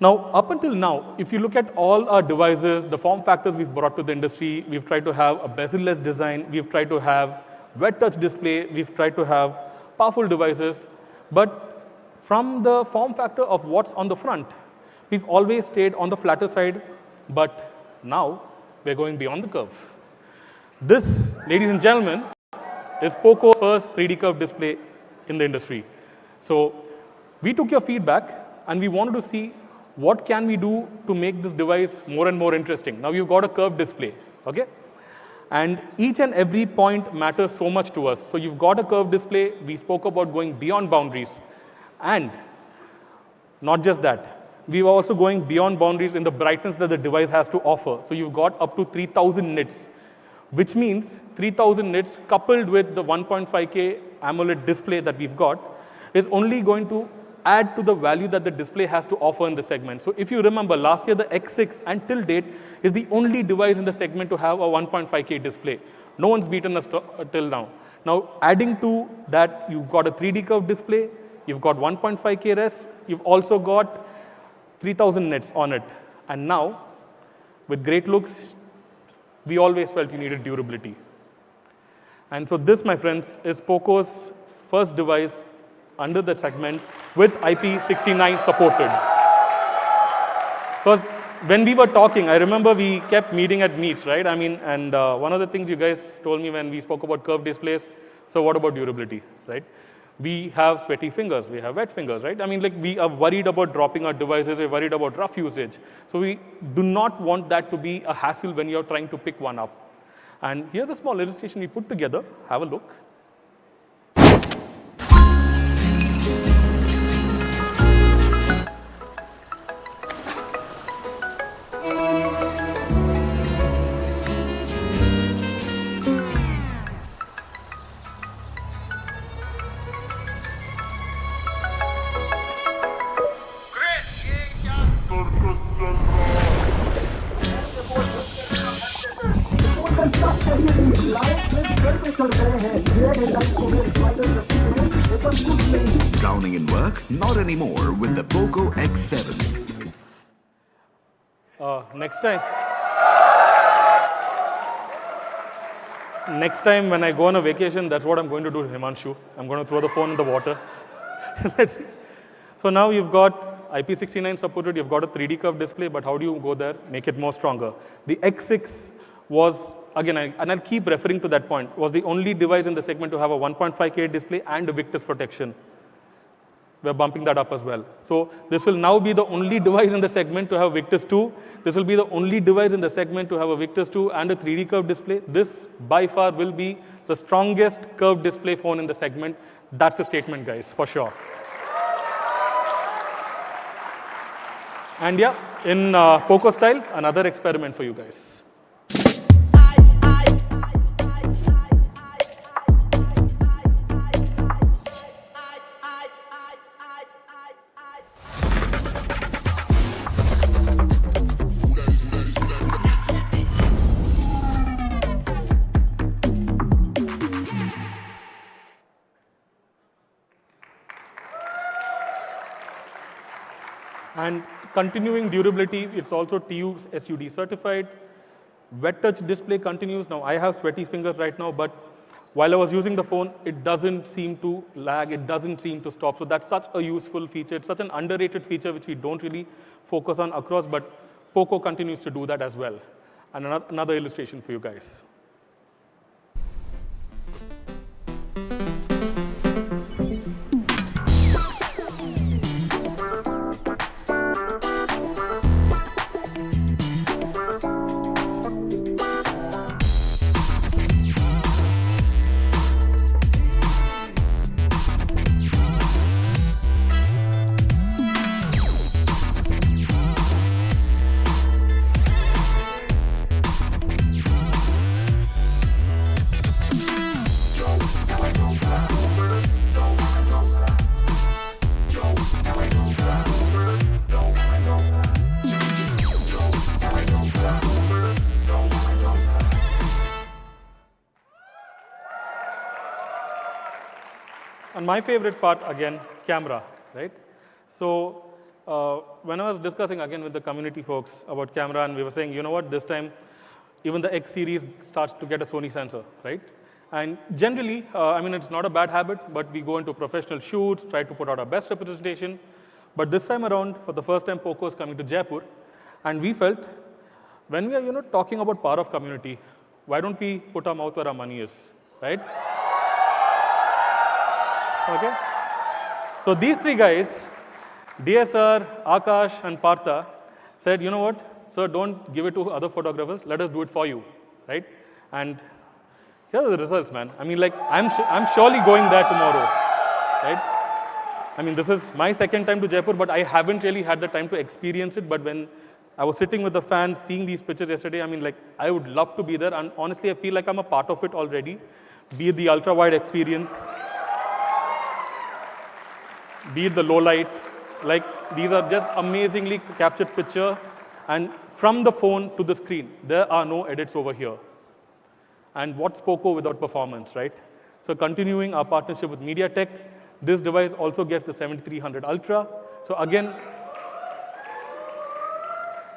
Now, up until now, if you look at all our devices, the form factors we've brought to the industry, we've tried to have a bezel-less design, we've tried to have wet touch display, we've tried to have powerful devices, but from the form factor of what's on the front, we've always stayed on the flatter side, but now we're going beyond the curve. This, ladies and gentlemen, is Poco's first 3D curved display in the industry. So we took your feedback and we wanted to see what can we do to make this device more and more interesting. Now you've got a curved display, okay? And each and every point matters so much to us. So you've got a curved display. We spoke about going beyond boundaries. And not just that, we were also going beyond boundaries in the brightness that the device has to offer. So you've got up to 3,000 nits, which means 3,000 nits coupled with the 1.5K AMOLED display that we've got is only going to add to the value that the display has to offer in the segment. So if you remember, last year the X6 until date is the only device in the segment to have a 1.5K display. No one's beaten us till now. Now adding to that, you've got a 3D curved display, you've got 1.5K res, you've also got 3,000 nits on it. And now, with great looks, we always felt you needed durability. And so this, my friends, is Poco's first device under that segment with IP69 supported. Because when we were talking, I remember we kept meeting at meets, right? I mean, and one of the things you guys told me when we spoke about curved displays, so what about durability, right? We have sweaty fingers, we have wet fingers, right? I mean, like we are worried about dropping our devices, we're worried about rough usage. So we do not want that to be a hassle when you're trying to pick one up. And here's a small illustration we put together. Have a look. Drowning in work? Not anymore with the Poco X7. Next time when I go on a vacation, that's what I'm going to do, Himanshu. I'm going to throw the phone in the water. Let's see. So now you've got IP69 supported, you've got a 3D curved display, but how do you go there, make it more stronger? The X6 was, again, and I'll keep referring to that point, was the only device in the segment to have a 1.5K display and a Victus protection. We're bumping that up as well. So this will now be the only device in the segment to have Victus 2. This will be the only device in the segment to have a Victus 2 and a 3D curved display. This, by far, will be the strongest curved display phone in the segment. That's the statement, guys, for sure. And yeah, in Poco style, another experiment for you guys. And continuing durability, it's also TÜV SUD certified. Wet touch display continues. Now, I have sweaty fingers right now, but while I was using the phone, it doesn't seem to lag, it doesn't seem to stop. So that's such a useful feature. It's such an underrated feature which we don't really focus on across, but Poco continues to do that as well. And another illustration for you guys. And my favorite part, again, camera, right? So when I was discussing again with the community folks about camera, and we were saying, you know what, this time, even the X series starts to get a Sony sensor, right? And generally, I mean, it's not a bad habit, but we go into professional shoots, try to put out our best representation. But this time around, for the first time, Poco is coming to Jaipur. And we felt, when we are, talking about power of community, why don't we put our mouth where our money is, right? Okay? So these three guys, DSR, Akash, and Partha, said, you know what, sir, don't give it to other photographers, let us do it for you, right? And here are the results, man. I mean, like, I'm surely going there tomorrow, right? I mean, this is my second time to Jaipur, but I haven't really had the time to experience it. But when I was sitting with the fans, seeing these pictures yesterday, I mean, like, I would love to be there. And honestly, I feel like I'm a part of it already. Be it the ultra-wide experience, be it the low light. Like, these are just amazingly captured picture. And from the phone to the screen, there are no edits over here. And what's Poco without performance, right? So continuing our partnership with MediaTek, this device also gets the 7300 Ultra. So again,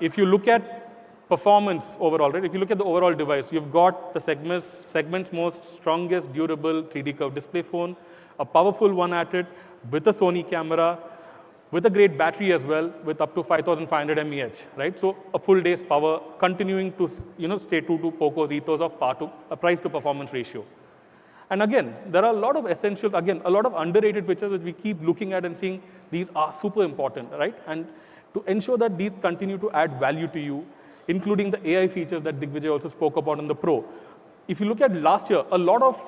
if you look at performance overall, right? If you look at the overall device, you've got the segment's most strongest, durable 3D curved display phone, a powerful one at it with a Sony camera, with a great battery as well, with up to 5,500 mAh, right? So a full day's power, continuing to stay true to POCO's ethos of price to performance ratio. And again, there are a lot of essential, again, a lot of underrated features which we keep looking at and seeing these are super important, right? And to ensure that these continue to add value to you, including the AI features that Digvijay also spoke about on the Pro. If you look at last year, a lot of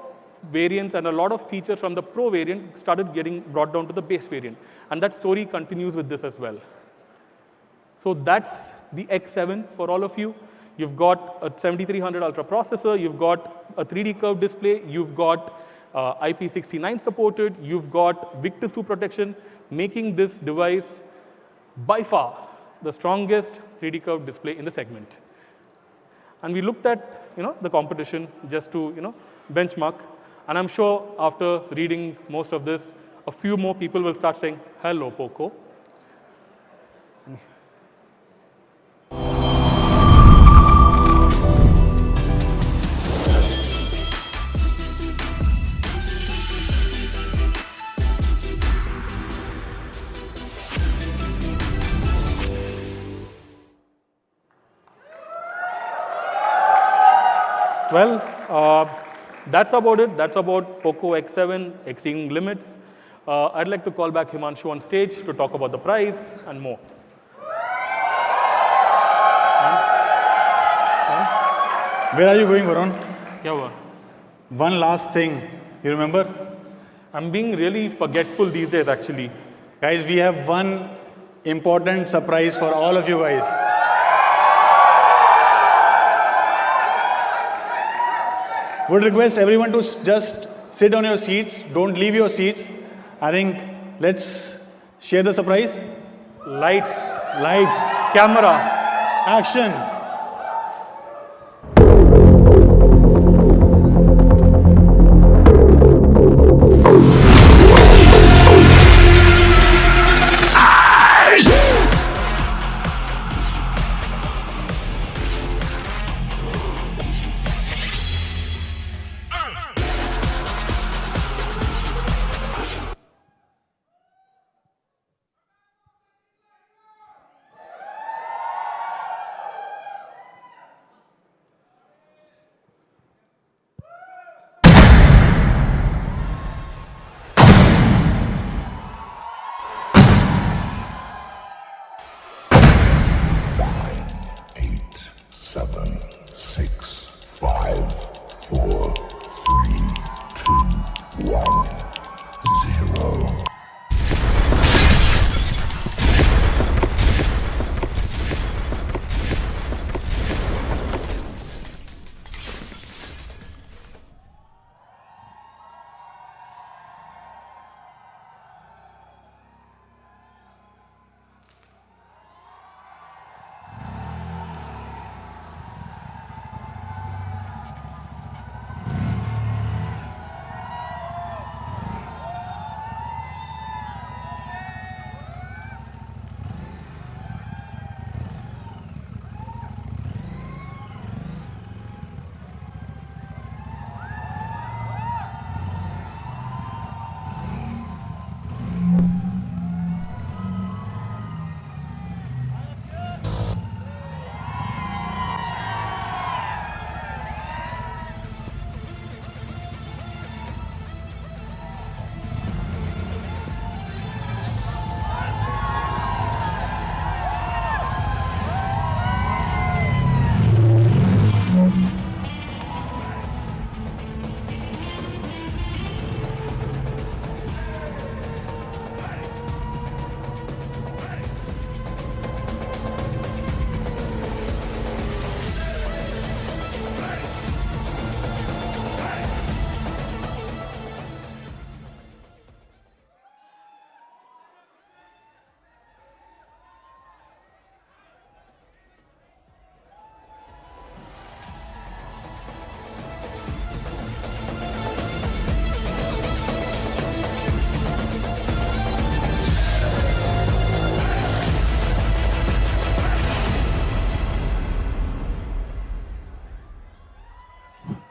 variants and a lot of features from the Pro variant started getting brought down to the base variant. And that story continues with this as well. So that's the X7 for all of you. You've got a 7300 Ultra processor, you've got a 3D curved display, you've got IP69 supported, you've got Victus 2 protection, making this device by far the strongest 3D curved display in the segment. And we looked at the competition just to benchmark. And I'm sure after reading most of this, a few more people will start saying, hello, POCO. Well, that's about it. That's about POCO X7 exceeding limits. I'd like to call back Himanshu on stage to talk about the price and more. Where are you going, Varun? Kya hua? One last thing. You remember? I'm being really forgetful these days, actually. Guys, we have one important surprise for all of you guys. Would request everyone to just sit on your seats. Don't leave your seats. I think let's share the surprise. Lights. Lights. Camera. Action.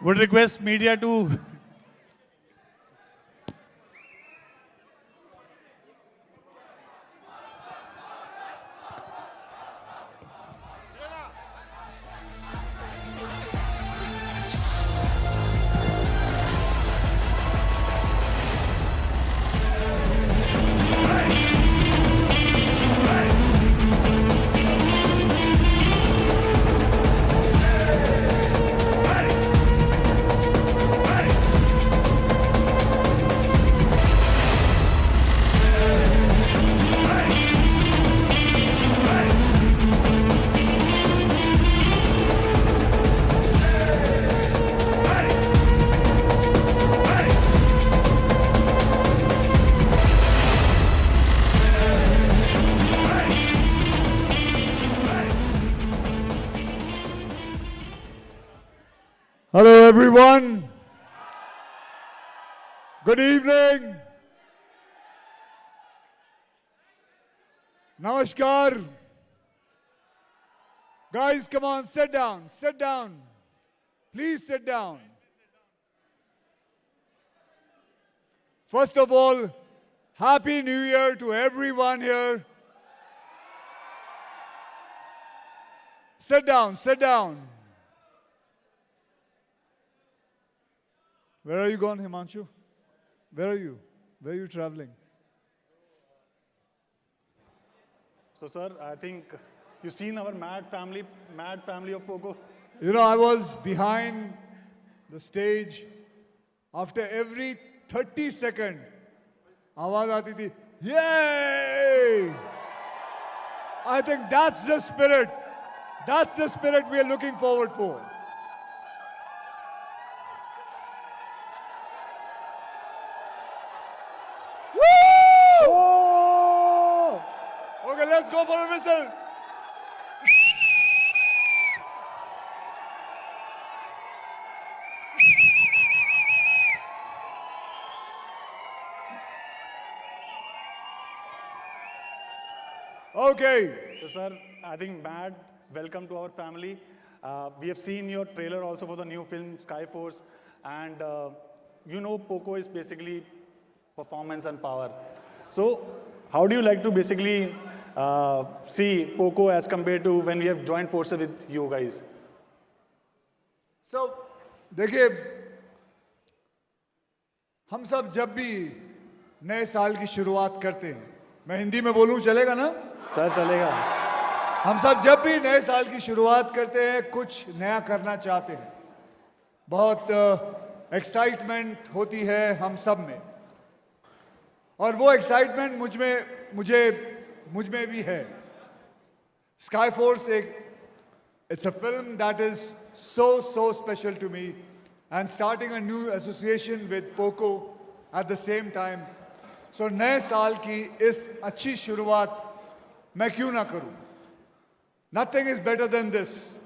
Would request media to everyone. Good evening. Namaskar. Guys, come on, sit down, sit down. Please sit down. First of all, Happy New Year to everyone here. Sit down, sit down. Where are you going, Himanshu? Where are you? Where are you traveling? So, sir, I think you've seen our mad family of Poco. You know, I was behind the stage. After every 30 seconds, आवाज आती थी, yay! I think that's the spirit. That's the spirit we are looking forward for. Woo! Okay, let's go for a whistle. Okay. So, sir, I think Mad, welcome to our family. We have seen your trailer also for the new film Skyforce, and you know Poco is basically performance and power. So, how do you like to basically see Poco as compared to when we have joined forces with you guys? So, देखिए, हम सब जब भी नए साल की शुरुआत करते हैं, मैं हिंदी में बोलूं चलेगा ना? चलेगा. हम सब जब भी नए साल की शुरुआत करते हैं, कुछ नया करना चाहते हैं. बहुत एक्साइटमेंट होती है हम सब में. और वो एक्साइटमेंट मुझ में भी है. Skyforce it's a film that is so special to me, and starting a new association with Poco at the same time. So नए साल की इस अच्छी शुरुआत मैं क्यों ना करूं? Nothing is better than this.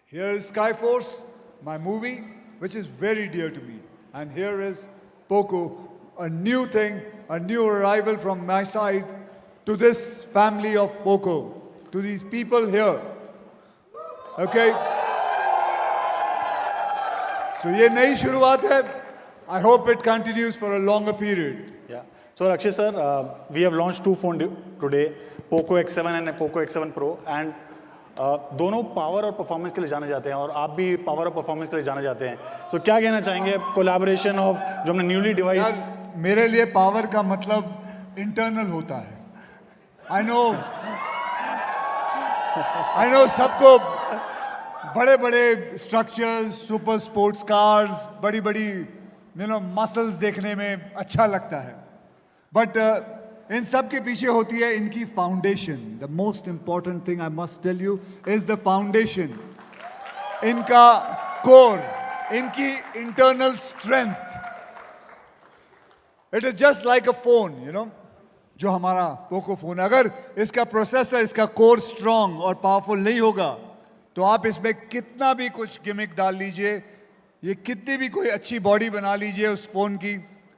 Here is Skyforce, my movie, which is very dear to me. And here is Poco, a new thing, a new arrival from my side to this family of Poco, to these people here. Okay? So ये नई शुरुआत है. I hope it continues for a longer period. Yeah. So Rakshay sir, we have launched two phones today, Poco X7 and Poco X7 Pro, and दोनों power और performance के लिए जाने जाते हैं, और आप भी पावर और परफॉर्मेंस के लिए जाने जाते हैं. सो क्या कहना चाहेंगे कोलैबोरेशन ऑफ जो हमने न्यूली डिवाइस? मेरे लिए पावर का मतलब इंटरनल होता है. आई नो सबको बड़े बड़े स्ट्रक्चर्स, सुपर स्पोर्ट्स कार्स, बड़ी बड़ी मसल्स देखने में अच्छा लगता है, बट इन सब के पीछे होती है इनकी foundation. The most important thing I must tell you is the foundation. इनका कोर, इनकी internal strength. It is just like a phone, जो हमारा पोको फोन, अगर इसका प्रोसेसर, इसका कोर स्ट्रांग और पावरफुल नहीं होगा तो आप इसमें कितना भी कुछ गिमिक डाल लीजिए, ये कितनी भी कोई अच्छी बॉडी बना लीजिए उस फोन की,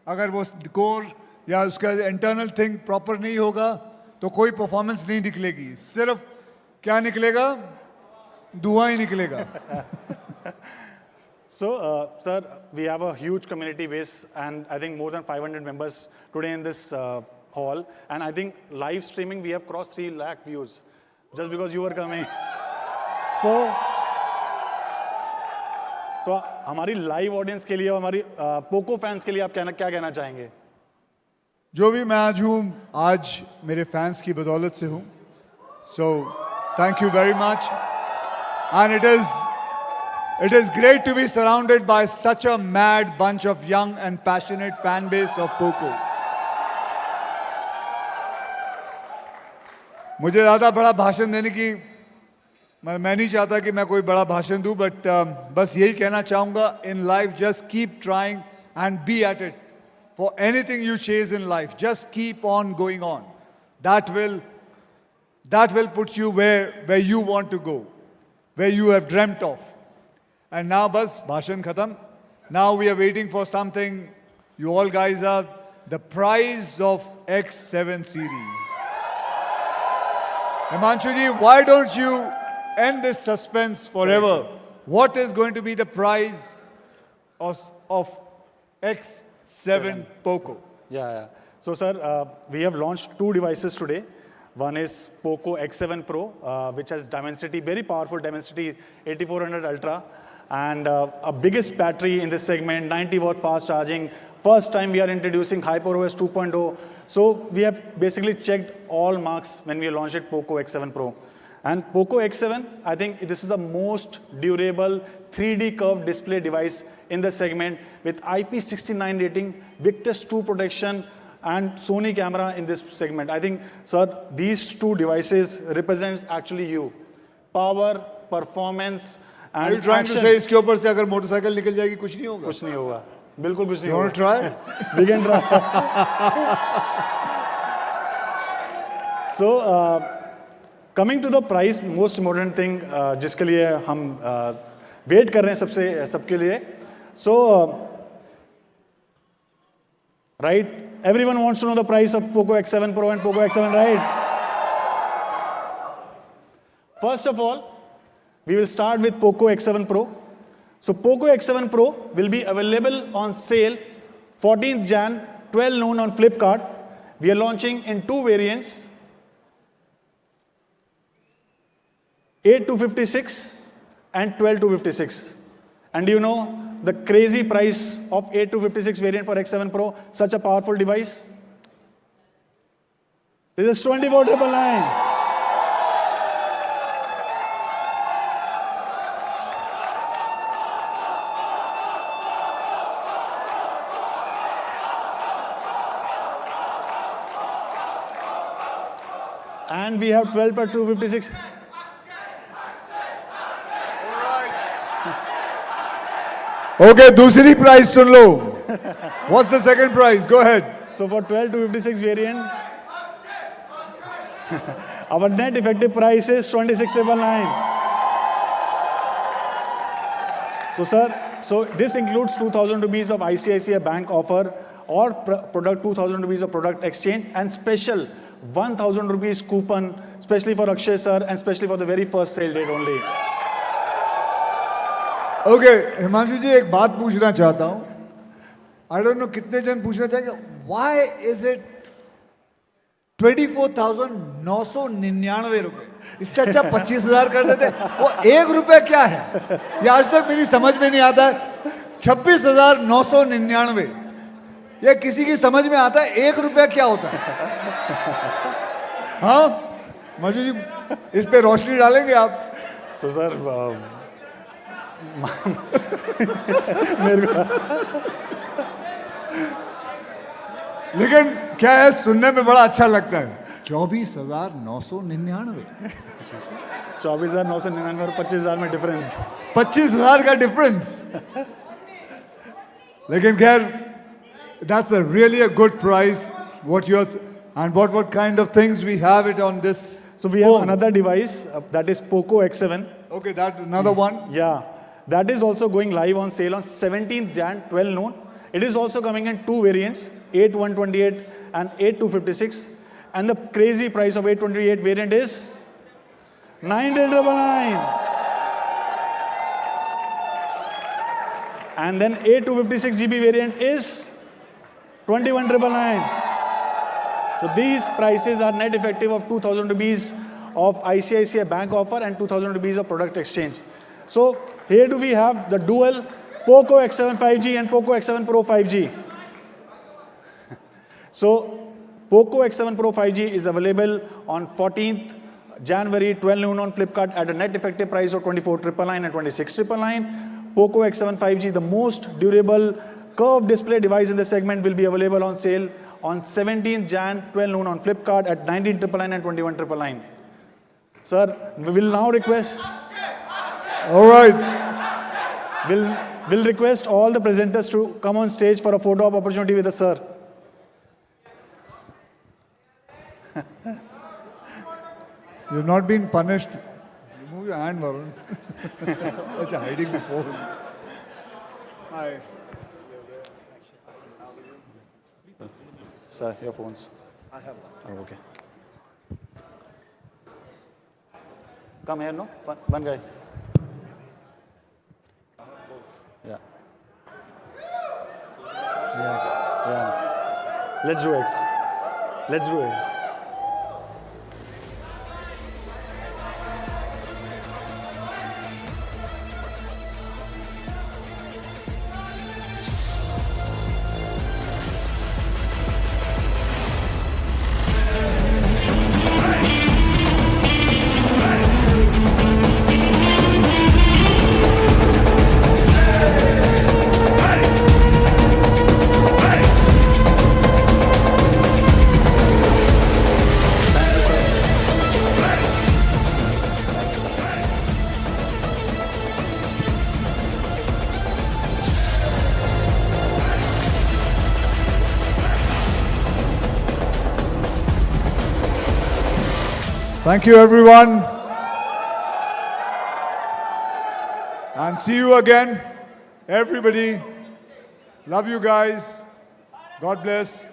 अगर वो कोर या उसका इंटरनल थिंग प्रॉपर नहीं होगा तो कोई परफॉर्मेंस नहीं निकलेगी. सिर्फ क्या निकलेगा? धुआं ही निकलेगा. So, sir, we have a huge community base, and I think more than 500 members today in this hall, and I think live streaming we have crossed 3 lakh views just because you were coming. तो हमारी live audience के लिए, हमारी Poco fans के लिए आप क्या कहना चाहेंगे? जो भी मैं आज हूँ, आज मेरे फैंस की बदौलत से हूँ. So thank you very much, and it is great to be surrounded by such a mad bunch of young and passionate fan base of Poco. मुझे ज़्यादा बड़ा भाषण देने की मैं नहीं चाहता कि मैं कोई बड़ा भाषण दूं, बट बस यही कहना चाहूँगा, in life just keep trying and be at it. For anything you chase in life, just keep on going on. That will put you where you want to go, where you have dreamt of. And now bas, bhashan khatam. Now we are waiting for something. You all guys are the prize of X7 series. Himanshu ji, why don't you end this suspense forever? What is going to be the prize of X7 Poco? Yeah. So, sir, we have launched two devices today. One is POCO X7 Pro, which has Dimensity, very powerful Dimensity 8400 Ultra, and a biggest battery in this segment, 90-watt fast charging. First time we are introducing HyperOS 2.0. So we have basically checked all marks when we launched it, POCO X7 Pro. And POCO X7, I think this is the most durable 3D curved display device in the segment with IP69 rating, Victus 2 protection, and Sony camera in this segment. I think, sir, these two devices represents actually you. Power, performance, and Are you trying action. to say इसके ऊपर से अगर motorcycle निकल जाएगी कुछ नहीं होगा? कुछ नहीं होगा, बिल्कुल कुछ नहीं You होगा. want to try? We can try. So, coming to the price, most important thing जिसके लिए हम wait कर रहे हैं सबके लिए. So, right, everyone wants to know the price of POCO X7 Pro and POCO X7, right? First of all, we will start with POCO X7 Pro. So POCO X7 Pro will be available on sale 14th Jan, 12 noon on Flipkart. We are launching in two variants, 8-256 and 12-256. And you know the crazy price of 8-256 variant for X7 Pro, such a powerful device? This is 24,999. And we have 12/256. Okay, दूसरी price soon low. What's the second price? Go ahead. So for 12/256 variant, our net effective price is 26,999. So sir, so this includes 2,000 rupees of ICICI Bank offer or product 2,000 rupees of product exchange and special 1,000 rupees coupon, especially for Akshay sir and especially for the very first sale date only. Okay, Himanshu जी एक बात पूछना चाहता हूँ. I don't know कितने जन पूछना चाहेंगे. Why is it 24,999 रुपए? इससे अच्छा 25,000 कर देते. वो एक रुपए क्या है? ये आज तक मेरी समझ में नहीं आता है. 26,999. ये किसी की समझ में आता है एक रुपया क्या होता है? हाँ, मजू जी इस पे रोशनी डालेंगे आप? So sir, लेकिन क्या है सुनने में बड़ा अच्छा लगता है. 24,999. 24,999 और 25,000 में डिफरेंस. 25,000 का डिफरेंस. लेकिन खैर, that's a really a good price. What yours and what kind of things we have it on this? So we have another device that is POCO X7. Okay, that another one. Yeah, that is also going live on sale on 17th Jan, 12 noon. It is also coming in two variants, 8-128 and 8-256. And the crazy price of 828 variant is 9,999. And then 8-256 GB variant is 21,999. So these prices are net effective of 2,000 rupees of ICICI Bank offer and 2,000 rupees of product exchange. So here do we have the dual POCO X7 5G and POCO X7 Pro 5G. So POCO X7 Pro 5G is available on 14th January 12 noon on Flipkart at a net effective price of 24,999 and 26,999. POCO X7 5G, the most durable curved display device in the segment, will be available on sale on 17th Jan 12 noon on Flipkart at 19,999 and 21,999. Sir, we will now request. All right. We'll request all the presenters to come on stage for a photo op opportunity with the sir. You've not been punished. Remove your hand, Varun. अच्छा, hiding the phone. Hi. Sir, your phones. I have one. Oh, okay. Come here, no? One guy. Yeah. Yeah. Let's do X. Let's do it. Thank you, everyone. And see you again, everybody. Love you guys. God bless.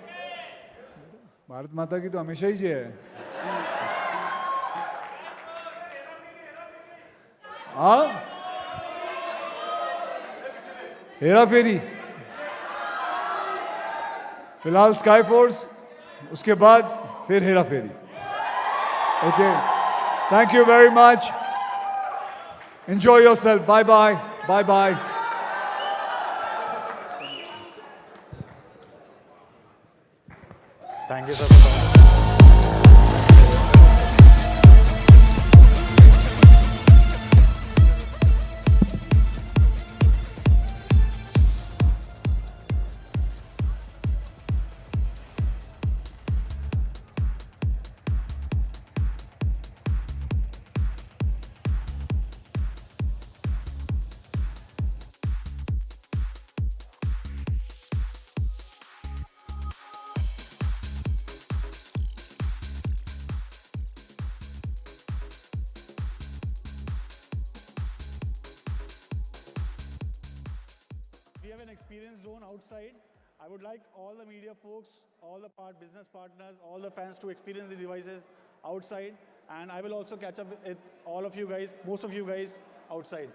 Bharat माता की तो हमेशा ही है. हाँ? हेरा फेरी. फिलहाल sky force, उसके बाद फिर हेरा फेरी. Okay. Thank you very much. Enjoy yourself. Bye bye. Bye bye. Thank you, sir. We have an experience zone outside. I would like all the media folks, all the business partners, all the fans to experience the devices outside. And I will also catch up with all of you guys, most of you guys outside.